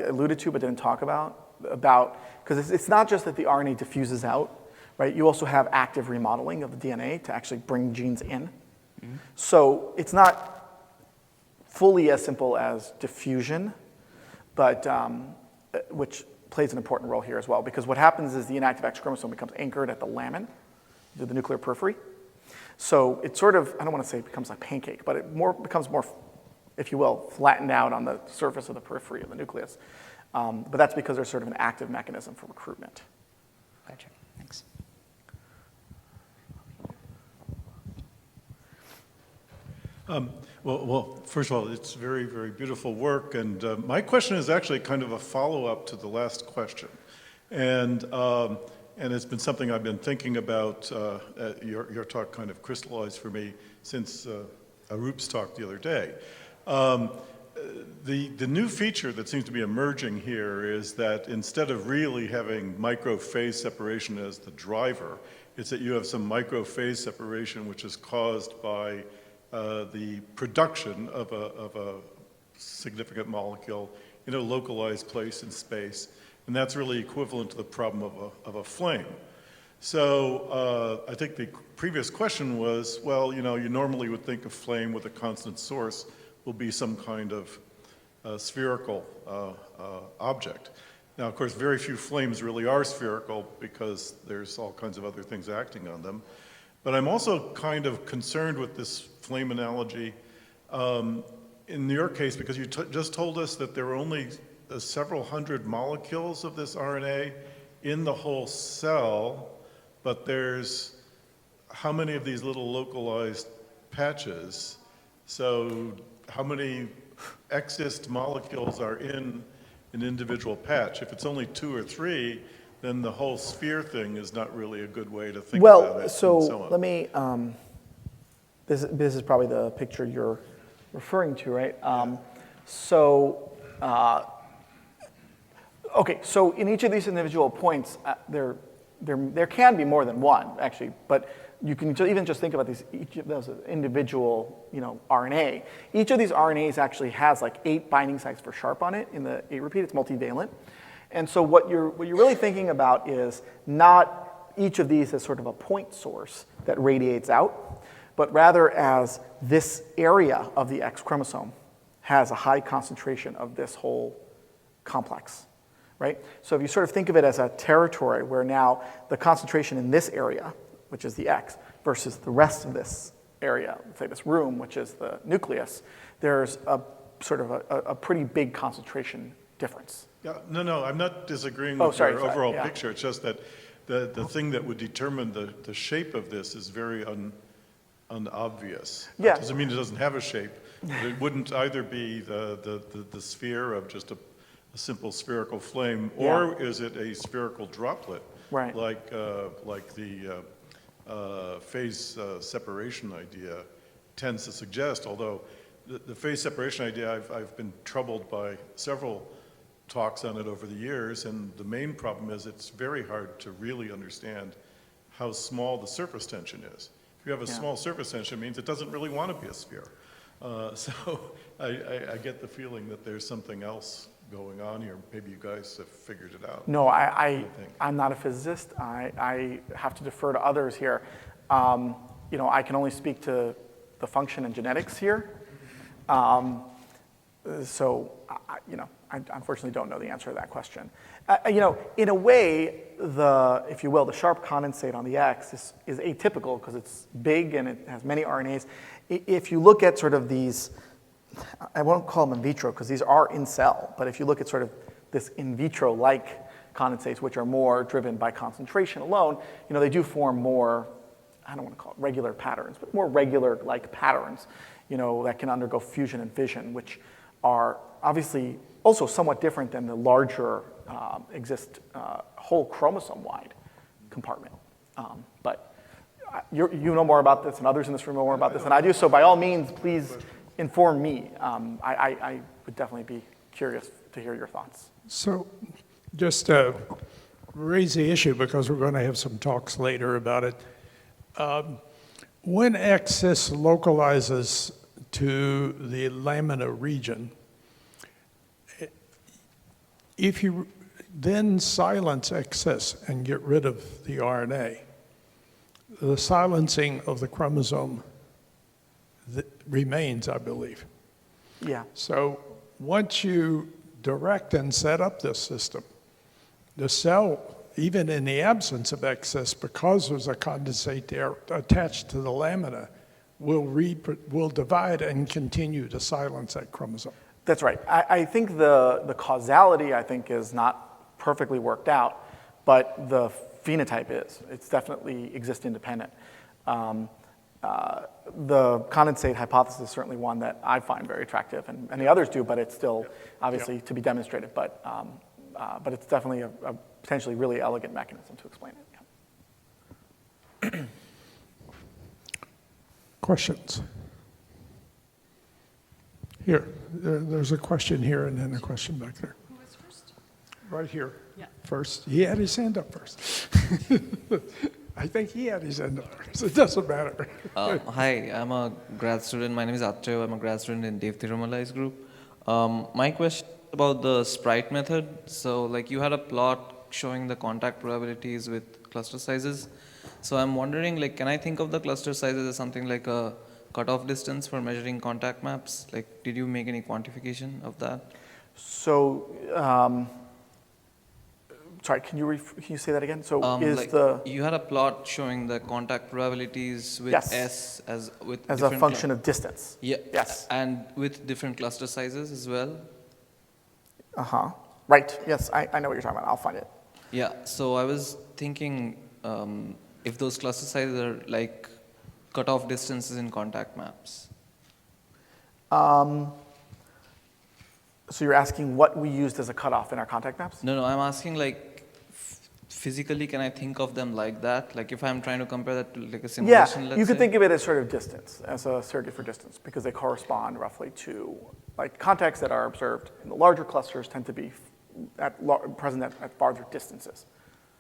alluded to but didn't talk about because it's not just that the RNA diffuses out, right? You also have active remodeling of the DNA to actually bring genes in. Mm-hmm. So it's not fully as simple as diffusion, but which plays an important role here as well, because what happens is the inactive X chromosome becomes anchored at the lamin, the nuclear periphery. So it sort of, I don't want to say it becomes like pancake, but it becomes more, if you will, flattened out on the surface of the periphery of the nucleus. But that's because there's sort of an active mechanism for recruitment. Gotcha. Thanks. Well, first of all, it's very, very beautiful work. And my question is actually kind of a follow-up to the last question. And it's been something I've been thinking about. Your talk kind of crystallized for me since Arup's talk the other day. The new feature that seems to be emerging here is that instead of really having microphase separation as the driver, it's that you have some microphase separation which is caused by the production of a significant molecule in a localized place in space. And that's really equivalent to the problem of a flame. So I think the previous question was, well, you know, you normally would think a flame with a constant source will be some kind of spherical object. Now, of course, very few flames really are spherical because there's all kinds of other things acting on them. But I'm also kind of concerned with this flame analogy in your case, because you just told us that there are only several hundred molecules of this RNA in the whole cell, but there's how many of these little localized patches? So how many exist molecules are in an individual patch? If it's only 2 or 3, then the whole sphere thing is not really a good way to think about it. Well, so let me, this is probably the picture you're referring to, right? Okay, so in each of these individual points, there can be more than one, actually, but you can even just think about each of those individual, RNA. Each of these RNAs actually has like 8 binding sites for sharp on it in the 8 repeat. It's multivalent. And so what you're really thinking about is not each of these as sort of a point source that radiates out, but rather as this area of the X chromosome has a high concentration of this whole complex, right? So if you sort of think of it as a territory where now the concentration in this area, which is the X, versus the rest of this area, say this room, which is the nucleus, there's a sort of a pretty big concentration difference. Yeah, no, I'm not disagreeing with your overall picture. It's just that the thing that would determine the shape of this is very unobvious. Yeah. It doesn't mean it doesn't have a shape. But it wouldn't either be the sphere of just a simple spherical flame, or is it a spherical droplet, right? Like the phase separation idea tends to suggest, although the phase separation idea, I've been troubled by several talks on it over the years, and the main problem is it's very hard to really understand how small the surface tension is. If you have a small surface tension, it means it doesn't really want to be a sphere. So I get the feeling that there's something else going on here. Maybe you guys have figured it out. No, I'm not a physicist. I have to defer to others here. I can only speak to the function and genetics here. So, I unfortunately don't know the answer to that question. In a way, if you will, the sharp condensate on the X is atypical because it's big and it has many RNAs. If you look at sort of these, I won't call them in vitro because these are in cell, but if you look at sort of this in vitro-like condensates, which are more driven by concentration alone, they do form more, I don't want to call it regular patterns, but more regular-like patterns, that can undergo fusion and fission, which are obviously also somewhat different than the larger whole chromosome-wide compartment. But you know more about this, and others in this room know more about this than I do, so by all means, please inform me. I would definitely be curious to hear your thoughts. So just to raise the issue, because we're going to have some talks later about it, when excess localizes to the lamina region, if you then silence excess and get rid of the RNA, the silencing of the chromosome remains, I believe. Yeah. So once you direct and set up this system, the cell, even in the absence of excess, because there's a condensate there attached to the lamina, will divide and continue to silence that chromosome. That's right. I think the causality, is not perfectly worked out, but the phenotype is. It's definitely exist independent. The condensate hypothesis is certainly one that I find very attractive, and the others do, but it's still obviously to be demonstrated. But it's definitely a potentially really elegant mechanism to explain it. Yeah. Questions? Here, there's a question here and then a question back there. Who was first? Right here. Yeah. First. He had his hand up first. I think he had his hand up first. It doesn't matter. Hi, I'm a grad student. My name is Atreya. I'm a grad student in Dev Thirumalai's group. My question is about the Sprite method. So, you had a plot showing the contact probabilities with cluster sizes. So I'm wondering, can I think of the cluster sizes as something like a cutoff distance for measuring contact maps? Did you make any quantification of that? So, sorry, can you say that again? So you had a plot showing the contact probabilities with S as a function of distance. Yeah. Yes. And with different cluster sizes as well. Right. Yes, I know what you're talking about. I'll find it. Yeah. So I was thinking if those cluster sizes are cutoff distances in contact maps. So you're asking what we used as a cutoff in our contact maps? No, I'm asking physically, can I think of them like that? If I'm trying to compare that to a simulation, let's say? You could think of it as sort of distance, as a surrogate for distance, because they correspond roughly to, contacts that are observed in the larger clusters tend to be present at farther distances.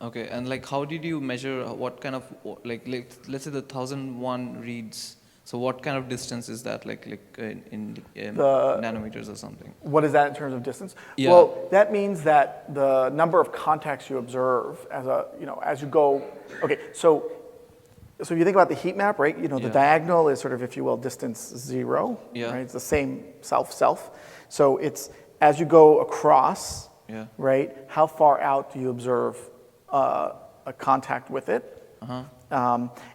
Okay, and how did you measure what kind of, let's say the 1001 reads, so what kind of distance is that, in nanometers or something? What is that in terms of distance? Yeah. Well, that means that the number of contacts you observe as you go, okay, so if you think about the heat map, right, the diagonal is sort of, if you will, distance 0, right? It's the same self. So it's, as you go across, right, how far out do you observe a contact with it?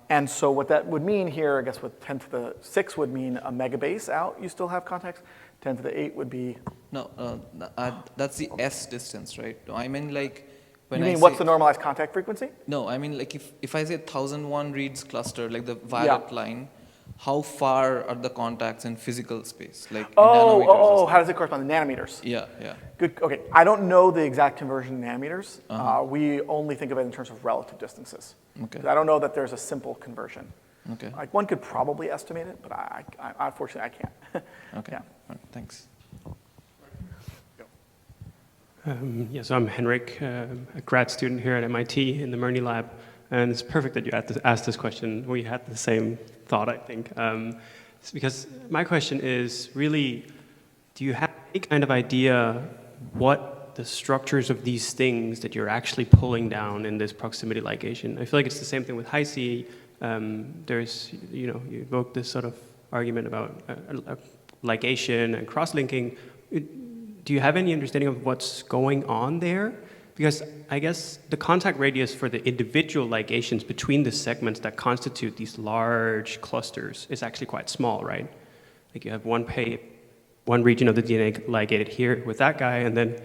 And so what that would mean here, I guess with 10 to the 6 would mean a megabase out, you still have contacts. 10 to the 8 would be... No, that's the S distance, right? I mean when you mean what's the normalized contact frequency? No, I mean if I say 1001 reads cluster, the violet line, how far are the contacts in physical space? Like in nanometers or something? How does it correspond to nanometers? Yeah, yeah. Good. Okay, I don't know the exact conversion in nanometers. We only think of it in terms of relative distances. Okay. I don't know that there's a simple conversion. Okay. Like one could probably estimate it, but I unfortunately I can't. Okay. Yeah. All right, thanks. Yes, I'm Henrik, a grad student here at MIT in the Mrna lab, and it's perfect that you asked this question. We had the same thought, I think. It's because my question is really, do you have any kind of idea what the structures of these things that you're actually pulling down in this proximity ligation? I feel like it's the same thing with Hi-C. There's, you evoke this sort of argument about ligation and cross-linking. Do you have any understanding of what's going on there? Because I guess the contact radius for the individual ligations between the segments that constitute these large clusters is actually quite small, right? Like you have one region of the DNA ligated here with that guy, and then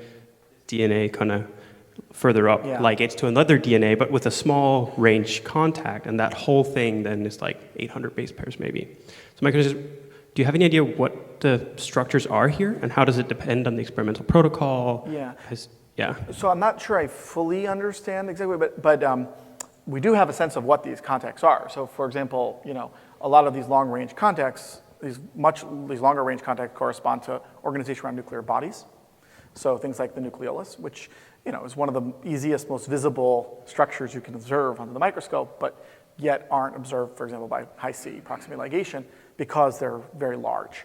DNA kind of further up ligates to another DNA, but with a small range contact, and that whole thing then is like 800 base pairs maybe. So my question is, do you have any idea what the structures are here, and how does it depend on the experimental protocol? Yeah. So I'm not sure I fully understand exactly, but we do have a sense of what these contacts are. So for example, a lot of these long-range contacts, these longer-range contacts correspond to organization around nuclear bodies. So things like the nucleolus, which is one of the easiest, most visible structures you can observe under the microscope, but yet aren't observed, for example, by Hi-C proximity ligation because they're very large.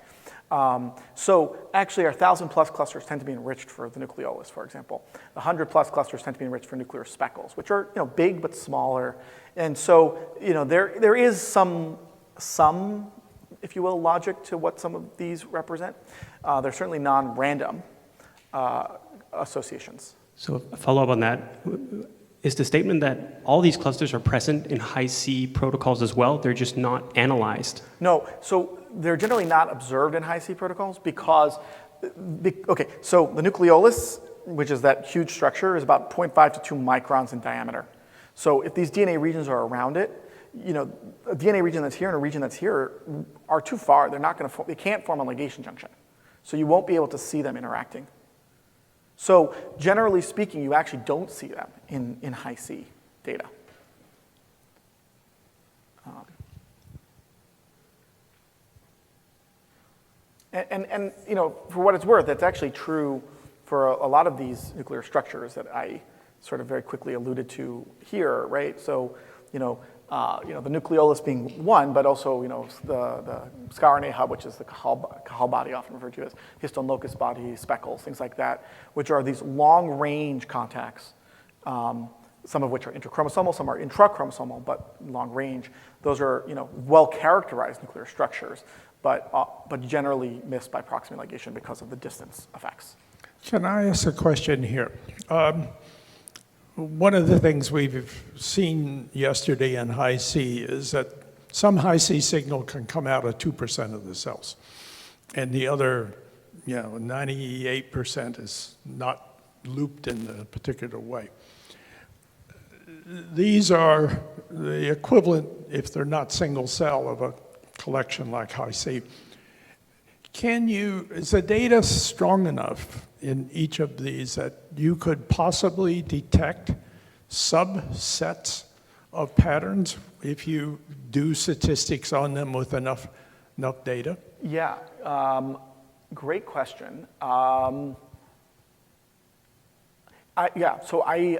So actually, our 1,000-plus clusters tend to be enriched for the nucleolus, for example. The 100-plus clusters tend to be enriched for nuclear speckles, which are big but smaller. And so there is some, if you will, logic to what some of these represent. They're certainly non-random associations. So a follow-up on that. Is the statement that all these clusters are present in Hi-C protocols as well? They're just not analyzed? No. So they're generally not observed in Hi-C protocols because, okay, so the nucleolus, which is that huge structure, is about 0.5 to 2 microns in diameter. So if these DNA regions are around it, a DNA region that's here and a region that's here are too far. They're not going to they can't form a ligation junction. So you won't be able to see them interacting. So generally speaking, you actually don't see them in Hi-C data. And for what it's worth, that's actually true for a lot of these nuclear structures that I sort of very quickly alluded to here, right? So, the nucleolus being one, but also, the scar-RNA hub, which is the Cajal body, often referred to as histone locus body, speckles, things like that, which are these long-range contacts, some of which are inter-chromosomal, some are intra-chromosomal, but long-range. Those are, well-characterized nuclear structures, but generally missed by proximity ligation because of the distance effects. Can I ask a question here? One of the things we've seen yesterday in Hi-C is that some Hi-C signal can come out of 2% of the cells, and the other, 98% is not looped in a particular way. These are the equivalent, if they're not single cell, of a collection like Hi-C. Is the data strong enough in each of these that you could possibly detect subsets of patterns if you do statistics on them with enough data? Yeah, great question. So I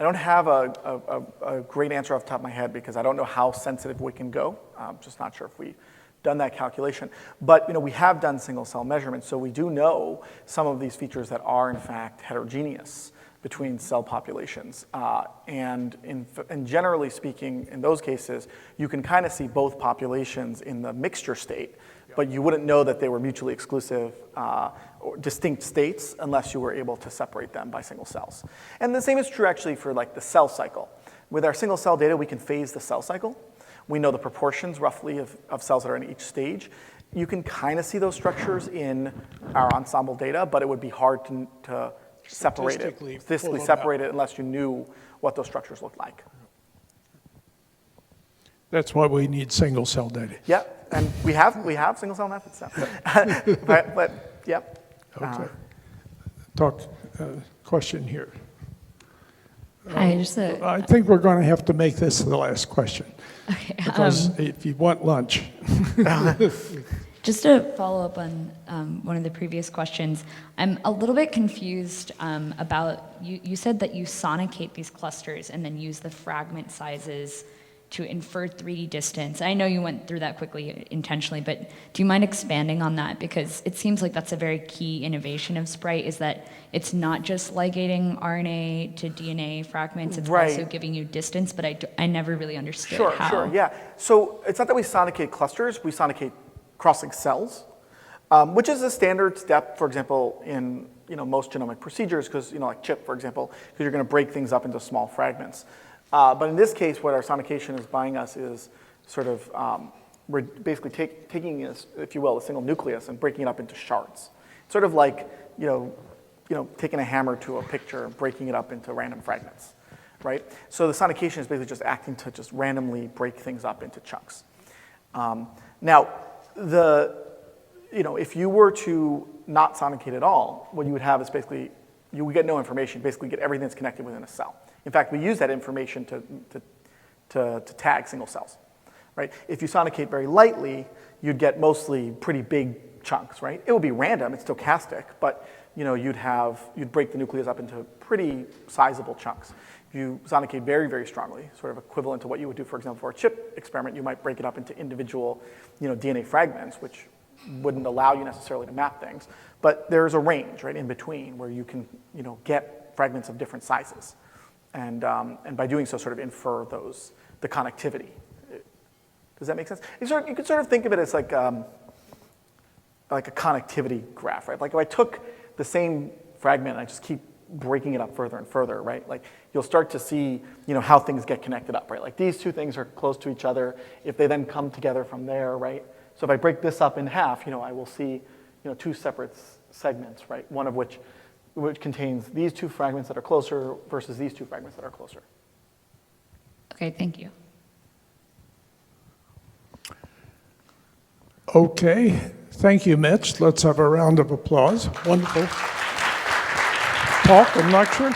don't have a great answer off the top of my head because I don't know how sensitive we can go. I'm just not sure if we've done that calculation. But we have done single cell measurements, so we do know some of these features that are in fact heterogeneous between cell populations. And generally speaking, in those cases, you can kind of see both populations in the mixture state, but you wouldn't know that they were mutually exclusive or distinct states unless you were able to separate them by single cells. And the same is true actually for like the cell cycle. With our single cell data, we can phase the cell cycle. We know the proportions roughly of cells that are in each stage. You can kind of see those structures in our ensemble data, but it would be hard to separate it, statistically separate it unless you knew what those structures looked like. That's why we need single-cell data. Yeah, and we have single-cell methods now. but yeah. Okay. Question here. Hi, I think we're going to have to make this the last question. Okay, Because if you want lunch. just to follow up on one of the previous questions, I'm a little bit confused about, you said that you sonicate these clusters and then use the fragment sizes to infer 3D distance. I know you went through that quickly intentionally, but do you mind expanding on that? Because it seems like that's a very key innovation of Sprite, is that it's not just ligating RNA to DNA fragments, it's also giving you distance, but I never really understood how. Sure, yeah. So it's not that we sonicate clusters, we sonicate crossing cells, which is a standard step, for example, in most genomic procedures, because like CHIP, for example, because you're going to break things up into small fragments. But in this case, what our sonication is buying us is sort of, we're basically taking, if you will, a single nucleus and breaking it up into shards. Sort of like, taking a hammer to a picture and breaking it up into random fragments, right? So the sonication is basically just acting to just randomly break things up into chunks. Now, if you were to not sonicate at all, what you would have is basically, you would get no information, basically get everything that's connected within a cell. In fact, we use that information to tag single cells, right? If you sonicate very lightly, you'd get mostly pretty big chunks, right? It would be random, it's stochastic, but you'd break the nucleus up into pretty sizable chunks. If you sonicate very, very strongly, sort of equivalent to what you would do, for example, for a CHIP experiment, you might break it up into individual, DNA fragments, which wouldn't allow you necessarily to map things. But there's a range, right, in between where you can, get fragments of different sizes. And by doing so, sort of infer the connectivity. Does that make sense? You could sort of think of it as like a connectivity graph, right? Like if I took the same fragment and I just keep breaking it up further and further, right? Like you'll start to see, how things get connected up, right? Like these two things are close to each other. If they then come together from there, right? So if I break this up in half, I will see, two separate segments, right? One of which contains these two fragments that are closer versus these two fragments that are closer. Okay, thank you. Okay, thank you, Mitch. Let's have a round of applause. Wonderful talk and lecture.